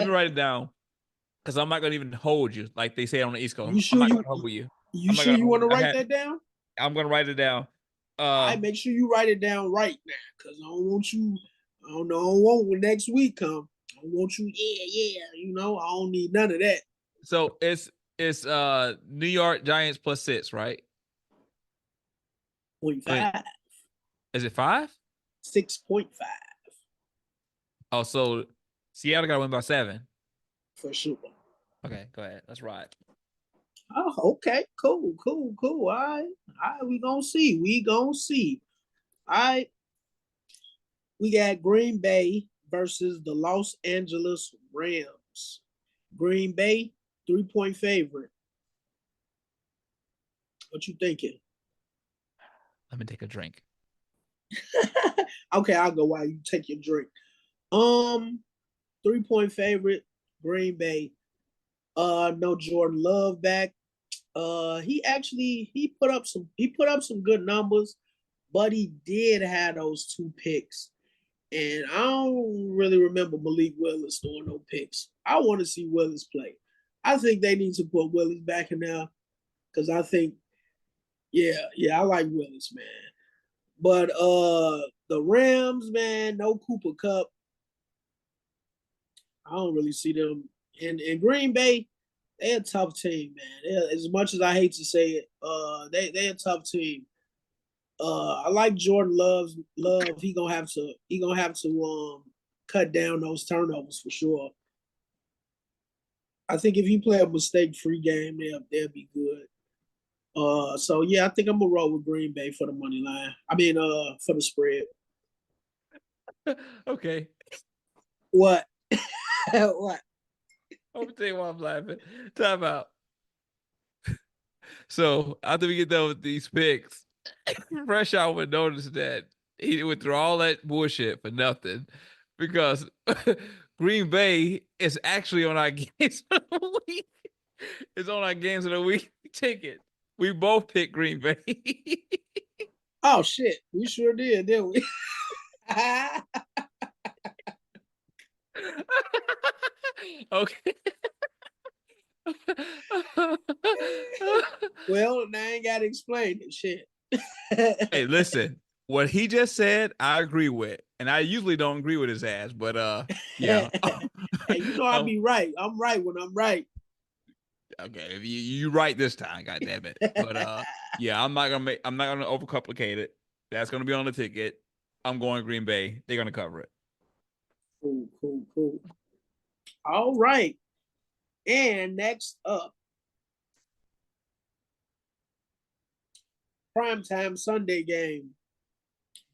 [SPEAKER 2] write it down, because I'm not gonna even hold you like they say on the East Coast. I'm not gonna hold you.
[SPEAKER 3] You sure you want to write that down?
[SPEAKER 2] I'm gonna write it down.
[SPEAKER 3] I make sure you write it down right now, because I don't want you. I don't want when next week come. I don't want you. Yeah. You know, I don't need none of that.
[SPEAKER 2] So it's New York Giants plus 6, right?
[SPEAKER 3] 0.5.
[SPEAKER 2] Is it 5?
[SPEAKER 3] 6.5.
[SPEAKER 2] Oh, so Seattle got to win by 7.
[SPEAKER 3] For sure.
[SPEAKER 2] Okay, go ahead. Let's ride.
[SPEAKER 3] Oh, okay. Cool. All right. We gonna see. All right. We got Green Bay versus the Los Angeles Rams. Green Bay, 3-point favorite. What you thinking?
[SPEAKER 2] Let me take a drink.
[SPEAKER 3] Okay, I'll go while you take your drink. 3-point favorite, Green Bay. No Jordan Love back. He put up some good numbers, but he did have those 2 picks. And I don't really remember Malik Willis throwing no picks. I want to see Willis play. I think they need to put Willis back in there, because I think, I like Willis, man. But the Rams, man, no Cooper Kupp. I don't really see them. In Green Bay, they're a tough team, man. As much as I hate to say it, they're a tough team. I like Jordan Love. He gonna have to cut down those turnovers for sure. I think if he play a mistake-free game, they'll be good. So yeah, I think I'm gonna roll with Green Bay for the money line. I mean, for the spread.
[SPEAKER 2] Okay.
[SPEAKER 3] What? What?
[SPEAKER 2] I'm gonna tell you why I'm laughing. Time out. So after we get done with these picks, Fresh Out would notice that he went through all that bullshit for nothing because Green Bay is actually on our games of the week. It's on our games of the week ticket. We both picked Green Bay.
[SPEAKER 3] Oh shit, we sure didn't we?
[SPEAKER 2] Okay.
[SPEAKER 3] Well, now I ain't gotta explain it. Shit.
[SPEAKER 2] Hey, listen. What he just said, I agree with, and I usually don't agree with his ass, but yeah.
[SPEAKER 3] Hey, you know I be right. I'm right when I'm right.
[SPEAKER 2] Okay, if you right this time, god damn it. But yeah, I'm not gonna overcomplicate it. That's gonna be on the ticket. I'm going Green Bay. They're gonna cover it.
[SPEAKER 3] Cool. All right. And next up, primetime Sunday game.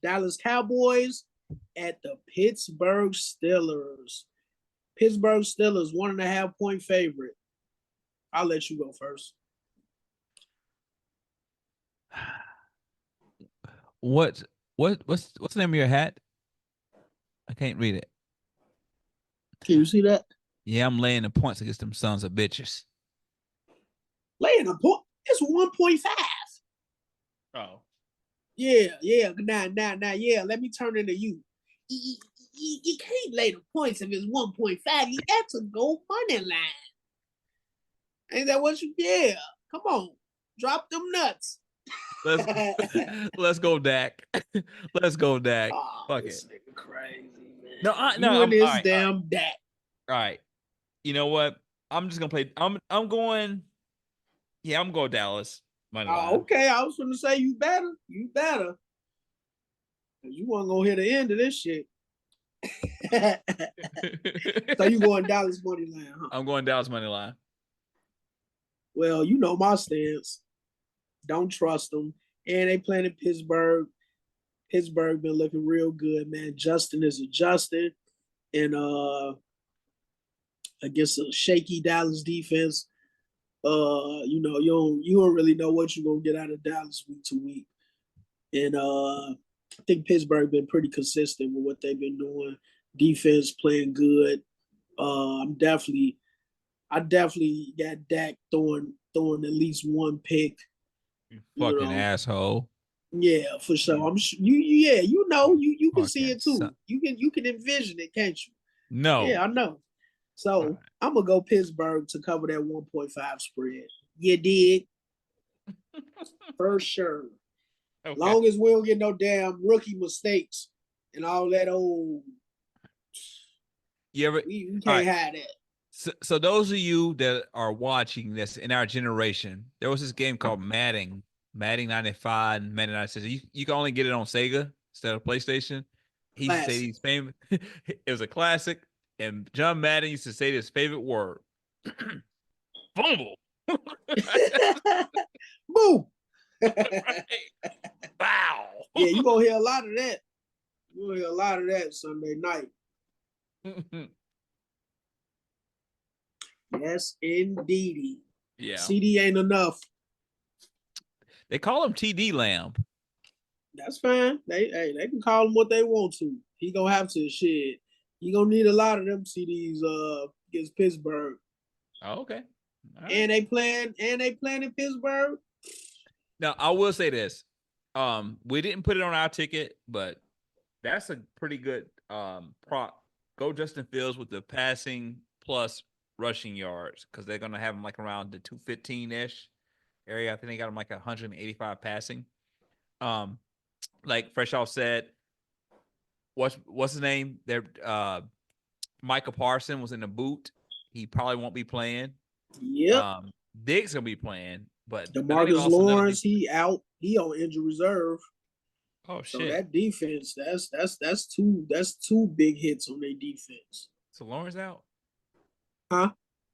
[SPEAKER 3] Dallas Cowboys at the Pittsburgh Steelers. Pittsburgh Steelers 1.5 point favorite. I'll let you go first.
[SPEAKER 2] What's the name of your hat? I can't read it.
[SPEAKER 3] Can you see that?
[SPEAKER 2] Yeah, I'm laying the points against them sons of bitches.
[SPEAKER 3] Laying a point. It's 1.5.
[SPEAKER 2] Oh.
[SPEAKER 3] Yeah. Now, yeah. Let me turn into you. You can't lay the points if it's 1.5. You got to go money line. Ain't that what you? Yeah. Come on. Drop them nuts.
[SPEAKER 2] Let's go, Dak. Let's go, Dak.
[SPEAKER 3] Oh,
[SPEAKER 2] Fuck
[SPEAKER 3] this
[SPEAKER 2] it.
[SPEAKER 3] nigga crazy, man.
[SPEAKER 2] No,
[SPEAKER 3] I'm this
[SPEAKER 2] all right,
[SPEAKER 3] damn Dak.
[SPEAKER 2] All right. You know what? I'm just gonna play. I'm going. Yeah, I'm going Dallas. Money line.
[SPEAKER 3] Oh, okay. I was gonna say you better. You better. Cause you wasn't gonna hear the end of this shit. So you going Dallas money line, huh?
[SPEAKER 2] I'm going Dallas money line.
[SPEAKER 3] Well, you know my stance. Don't trust them. And they playing in Pittsburgh. Pittsburgh been looking real good, man. Justin is adjusting. And against a shaky Dallas defense, you don't really know what you're gonna get out of Dallas week to week. And I think Pittsburgh been pretty consistent with what they've been doing. Defense playing good. I definitely got Dak throwing at least one pick.
[SPEAKER 2] You fucking asshole.
[SPEAKER 3] Yeah, for sure. I'm you can see it too.
[SPEAKER 2] Son.
[SPEAKER 3] You can envision it, can't you?
[SPEAKER 2] No.
[SPEAKER 3] Yeah, I know. So right. I'm gonna go Pittsburgh to cover that 1.5 spread. You did. For sure. Okay. Long as we don't get no damn rookie mistakes and all that old. We can't have that.
[SPEAKER 2] So those of you that are watching this in our generation, there was this game called Madden 95, Madden 96. You can only get it on Sega instead of PlayStation. He used to say he's famous. It was a classic, and John Madden used to say his favorite word: fumble.
[SPEAKER 3] Boom.
[SPEAKER 2] Right. Wow.
[SPEAKER 3] Yeah, you gonna hear a lot of that. You gonna hear a lot of that Sunday night. Yes, indeedy.
[SPEAKER 2] Yeah.
[SPEAKER 3] CD ain't enough.
[SPEAKER 2] They call him TD Lamb.
[SPEAKER 3] That's fine. They can call him what they want to. He gonna have to shit. He gonna need a lot of them CDs against Pittsburgh.
[SPEAKER 2] Oh, okay.
[SPEAKER 3] Right. And they playing in Pittsburgh.
[SPEAKER 2] Now I will say this. We didn't put it on our ticket, but that's a pretty good prop. Go Justin Fields with the passing plus rushing yards because they're gonna have him like around the 215-ish area. I think they got him like 185 passing. Like Fresh Off said, what's his name? There, Micah Parsons was in the boot. He probably won't be playing.
[SPEAKER 3] Yep.
[SPEAKER 2] Diggs gonna be playing, but
[SPEAKER 3] DeMarcus Lawrence, he out. He on injured reserve.
[SPEAKER 2] Oh
[SPEAKER 3] So
[SPEAKER 2] shit!
[SPEAKER 3] that defense, that's two big hits on their defense.
[SPEAKER 2] So Lawrence out?
[SPEAKER 3] Huh?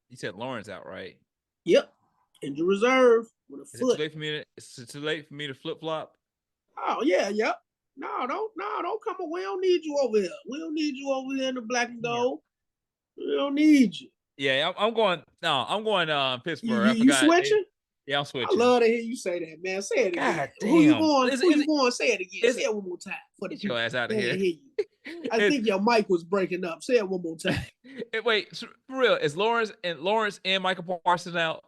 [SPEAKER 2] You said Lawrence out, right?
[SPEAKER 3] Yep. Injured reserve with a
[SPEAKER 2] Is it too
[SPEAKER 3] foot.
[SPEAKER 2] late for me to? Is it too late for me to flip flop?
[SPEAKER 3] Oh yeah, yep. No, don't come on. We don't need you over here. We don't need you over here in the black and gold. We don't need you.
[SPEAKER 2] Yeah, I'm going. No, I'm going.
[SPEAKER 3] You,
[SPEAKER 2] Pittsburgh.
[SPEAKER 3] you,
[SPEAKER 2] I
[SPEAKER 3] you
[SPEAKER 2] forgot.
[SPEAKER 3] switching?
[SPEAKER 2] Yeah, I'm
[SPEAKER 3] I
[SPEAKER 2] switching.
[SPEAKER 3] love to hear you say that, man. Say it again.
[SPEAKER 2] God
[SPEAKER 3] Who you
[SPEAKER 2] damn!
[SPEAKER 3] going? Who you going? Say it again. Say it one more time for the
[SPEAKER 2] Get your
[SPEAKER 3] people.
[SPEAKER 2] ass out of
[SPEAKER 3] They
[SPEAKER 2] here.
[SPEAKER 3] didn't hear you. I think your mic was breaking up. Say it one more time.
[SPEAKER 2] Wait, for real? Is Lawrence and Michael Parsons out?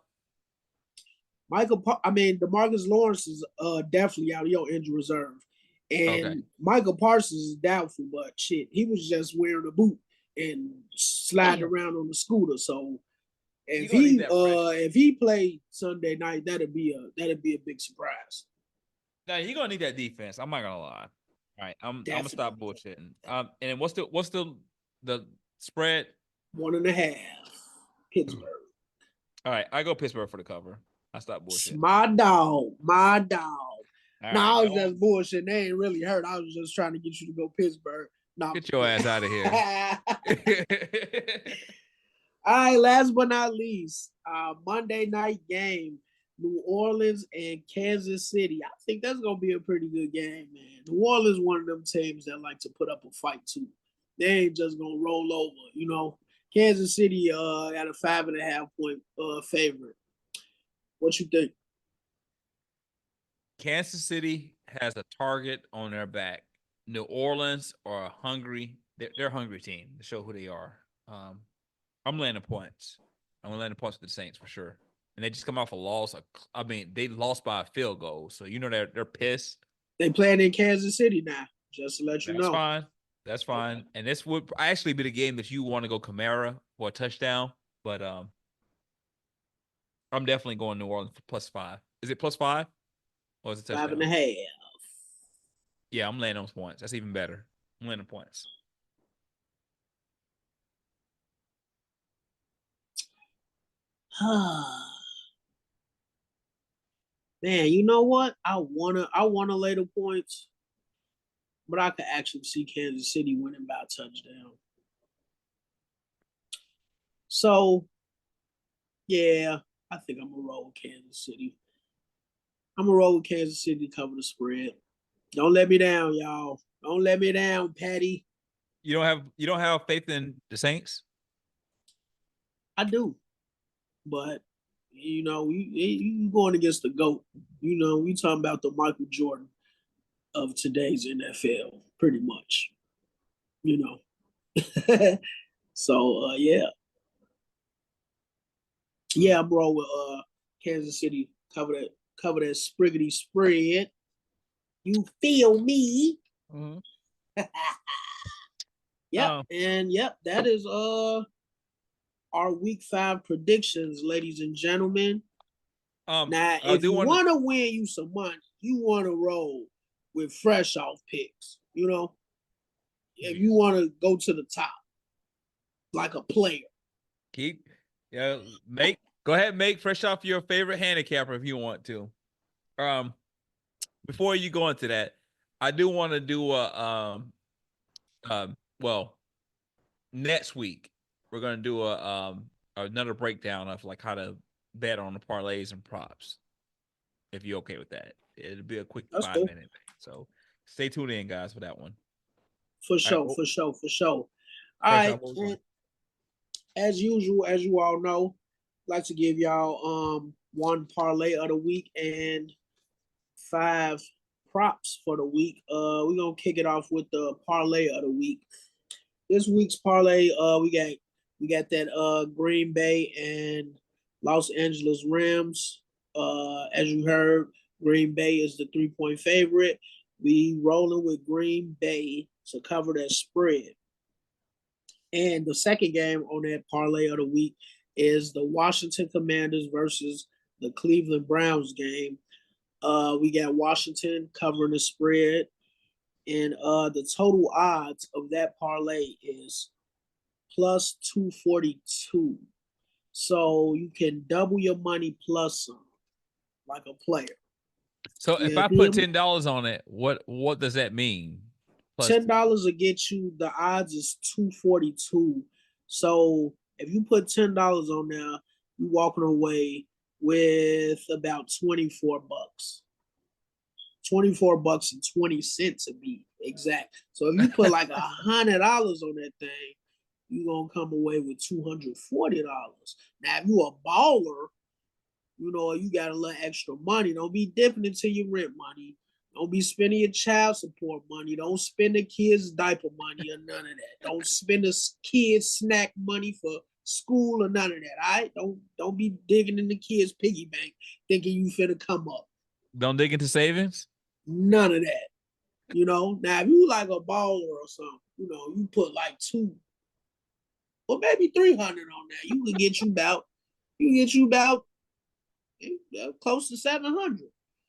[SPEAKER 3] DeMarcus Lawrence is definitely out of your injury reserve. And
[SPEAKER 2] Okay.
[SPEAKER 3] Michael Parsons is doubtful, but shit, he was just wearing a boot and sliding around on the scooter. So if he played Sunday night, that'd be a big surprise.
[SPEAKER 2] Now you're gonna need that defense. I'm not gonna lie. All right, I'm gonna stop bullshitting. And what's the spread?
[SPEAKER 3] 1.5. Pittsburgh.
[SPEAKER 2] All right, I go Pittsburgh for the cover. I stop bullshitting.
[SPEAKER 3] My dog.
[SPEAKER 2] All
[SPEAKER 3] No, I
[SPEAKER 2] right,
[SPEAKER 3] was just bullshit. They ain't really hurt. I was just trying to get you to go Pittsburgh. No,
[SPEAKER 2] get your ass out of here.
[SPEAKER 3] All right, last but not least, Monday night game, New Orleans and Kansas City. I think that's gonna be a pretty good game, man. New Orleans one of them teams that like to put up a fight too. They ain't just gonna roll over, you know. Kansas City at a 5.5 point favorite. What you think?
[SPEAKER 2] Kansas City has a target on their back. New Orleans are a hungry. They're a hungry team to show who they are. I'm landing points. I'm gonna land the points with the Saints for sure. And they just come off a loss. I mean, they lost by a field goal, so you know they're pissed.
[SPEAKER 3] They playing in Kansas City now, just to let you know.
[SPEAKER 2] That's fine. That's fine. And this would actually be the game that you want to go Kamara for a touchdown. But I'm definitely going New Orleans for +5. Is it +5? Or is it touchdown?
[SPEAKER 3] 5.5.
[SPEAKER 2] Yeah, I'm landing those points. That's even better. I'm landing points.
[SPEAKER 3] Man, you know what? I wanna lay the points, but I could actually see Kansas City winning by a touchdown. So, yeah, I think I'm gonna roll with Kansas City. I'm gonna roll with Kansas City to cover the spread. Don't let me down, y'all. Don't let me down, Patty.
[SPEAKER 2] You don't have faith in the Saints?
[SPEAKER 3] I do, but you know, you going against the GOAT. You know, we talking about the Michael Jordan of today's NFL, pretty much. You know. So yeah. Yeah, I'm rolling with Kansas City. Cover that spriggity spread. You feel me?
[SPEAKER 2] Mm-hmm.
[SPEAKER 3] Yep. And yep, that is our week 5 predictions, ladies and gentlemen. Now, if you want to win you some money, you want to roll with fresh off picks. You know, if you want to go to the top like a player.
[SPEAKER 2] Go ahead and make fresh off your favorite handicapper if you want to. Before you go into that, I do want to do next week we're gonna do another breakdown of like how to bet on the parlays and props. If you're okay with that, it'll be a quick 5-minute thing. So stay tuned in, guys, for that one.
[SPEAKER 3] For sure. All right. As usual, as you all know, I'd like to give y'all one parlay of the week and 5 props for the week. We're gonna kick it off with the parlay of the week. This week's parlay, we got that Green Bay and Los Angeles Rams. As you heard, Green Bay is the 3-point favorite. We rolling with Green Bay to cover that spread. And the second game on that parlay of the week is the Washington Commanders versus the Cleveland Browns game. We got Washington covering the spread. And the total odds of that parlay is plus 242. So you can double your money plus some, like a player.
[SPEAKER 2] So if
[SPEAKER 3] Yeah,
[SPEAKER 2] I put $10 on it, what does that mean? Plus
[SPEAKER 3] $10 will get you, the odds is 242. So if you put $10 on there, you walking away with about 24 bucks. 24 bucks and 20 cents to be exact. So if you put like $100 on that thing, you're gonna come away with $240. Now, if you a baller, you got a little extra money. Don't be dipping into your rent money. Don't be spending your child support money. Don't spend the kids' diaper money or none of that. Don't spend the kids' snack money for school or none of that. All right? Don't be digging in the kids' piggy bank thinking you finna come up.
[SPEAKER 2] don't dig into savings.
[SPEAKER 3] None of that. Now if you like a baller or something, you put like two or maybe 300 on that. You can get you about close to 700.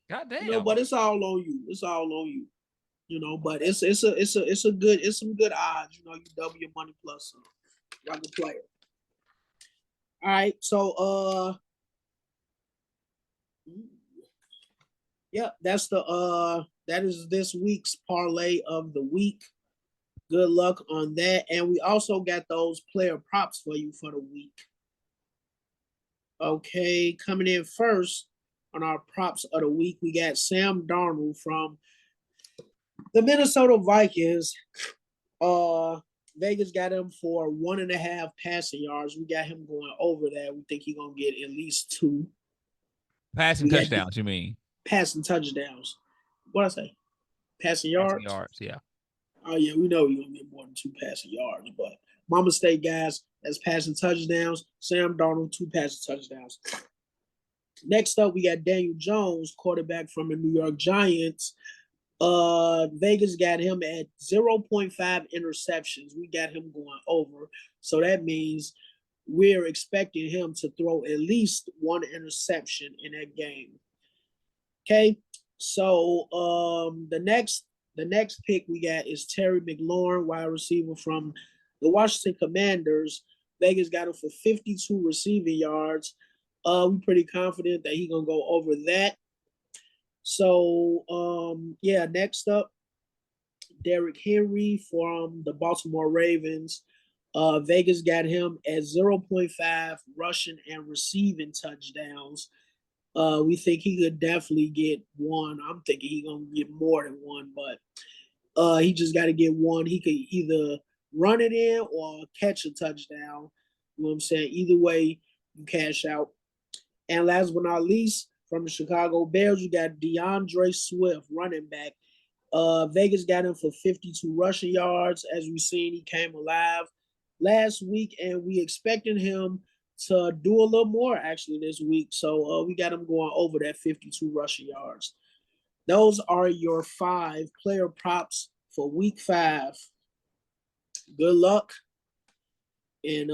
[SPEAKER 2] God damn.
[SPEAKER 3] But it's all on you. It's all on you. But it's some good odds. You double your money plus some like a player. All right, so yeah, that is this week's parlay of the week. Good luck on that. And we also got those player props for you for the week. Okay, coming in first on our props of the week, we got Sam Darnold from the Minnesota Vikings. Vegas got him for 1.5 passing yards. We got him going over that. We think he's gonna get at least 2
[SPEAKER 2] passing touchdowns. You mean
[SPEAKER 3] passing touchdowns? What I say? Passing yards.
[SPEAKER 2] Passing yards, yeah.
[SPEAKER 3] Oh yeah, we know he's gonna get more than 2 passing yards, but my mistake, guys. That's passing touchdowns. Sam Darnold, 2 passing touchdowns. Next up, we got Daniel Jones, quarterback from the New York Giants. Vegas got him at 0.5 interceptions. We got him going over. So that means we're expecting him to throw at least 1 interception in that game. Okay. So the next pick we got is Terry McLaurin, wide receiver from the Washington Commanders. Vegas got him for 52 receiving yards. We're pretty confident that he's gonna go over that. So next up, Derrick Henry from the Baltimore Ravens. Vegas got him at 0.5 rushing and receiving touchdowns. We think he could definitely get 1. I'm thinking he's gonna get more than 1, but he just got to get 1. He could either run it in or catch a touchdown. You know what I'm saying? Either way, you cash out. And last but not least, from the Chicago Bears, you got DeAndre Swift, running back. Vegas got him for 52 rushing yards. As we've seen, he came alive last week, and we expected him to do a little more actually this week. So we got him going over that 52 rushing yards. Those are your 5 player props for week 5. Good luck. And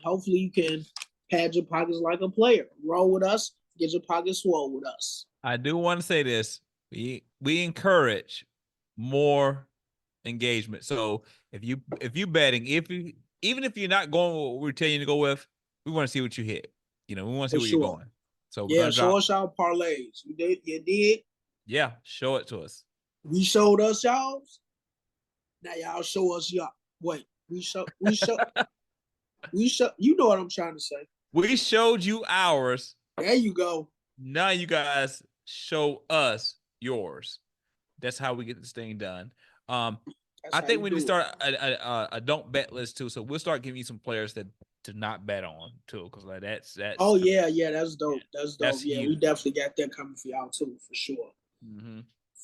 [SPEAKER 3] hopefully you can pad your pockets like a player. Roll with us, get your pockets swole with us.
[SPEAKER 2] I do want to say this. We encourage more engagement. So if you betting, even if you're not going with what we're telling you to go with, we want to see what you hit. We want to see where you're going. So
[SPEAKER 3] show us y'all parlays. You did?
[SPEAKER 2] Yeah, show it to us.
[SPEAKER 3] We showed us y'all's. Now y'all show us y'all. Wait, we show. You know what I'm trying to say.
[SPEAKER 2] We showed you ours.
[SPEAKER 3] There you go.
[SPEAKER 2] Now you guys show us yours. That's how we get this thing done. I think we need to start a don't bet list too. So we'll start giving you some players to not bet on too, because like that's.
[SPEAKER 3] Oh yeah, that's dope. That's dope.
[SPEAKER 2] That's
[SPEAKER 3] yeah,
[SPEAKER 2] huge.
[SPEAKER 3] we definitely got that coming for y'all too, for sure.
[SPEAKER 2] Mm-hmm.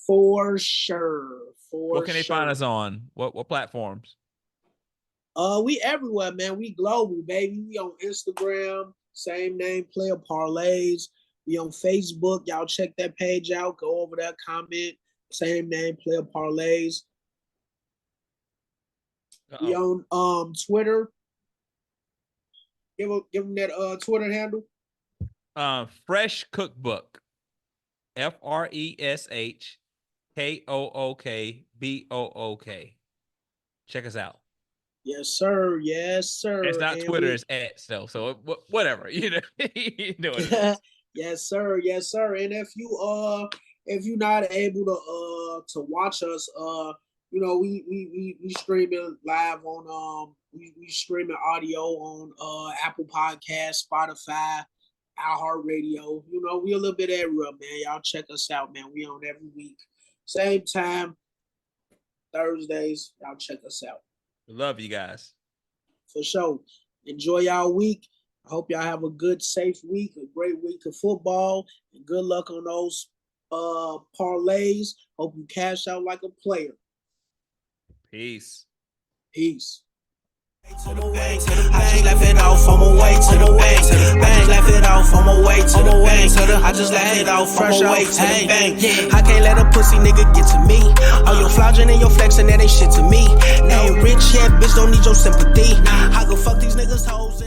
[SPEAKER 3] For sure.
[SPEAKER 2] What can they find us on? What platforms?
[SPEAKER 3] We everywhere, man. We global, baby. We on Instagram, same name, Player Parlays. We on Facebook. Y'all check that page out. Go over there, comment. Same name, Player Parlays. Uh-oh. We on Twitter. Give them that Twitter handle.
[SPEAKER 2] Fresh Cookbook. FreshKookBook. Check us out.
[SPEAKER 3] Yes, sir. Yes, sir.
[SPEAKER 2] It's not Twitter, it's at so whatever. You know what it is.
[SPEAKER 3] Yes, sir. Yes, sir. And if you if you're not able to watch us, you know, we streaming live on we streaming audio on Apple Podcasts, Spotify, iHeartRadio. You know, we a little bit everywhere, man. Y'all check us out, man. We on every week. Same time, Thursdays. Y'all check us out.
[SPEAKER 2] Love you guys.
[SPEAKER 3] For sure. Enjoy y'all week. I hope y'all have a good, safe week, a great week of football, and good luck on those parlays. Hope you cash out like a player.
[SPEAKER 2] Peace.
[SPEAKER 3] Peace.
[SPEAKER 1] I just left it off on my way to the bank. I just left it off on my way to the bank. I just left it off on my way to the bank. I can't let a pussy nigga get to me. All your flogging and your flexing, that ain't shit to me. Ain't rich yet, bitch, don't need your sympathy. I go fuck these niggas hoes.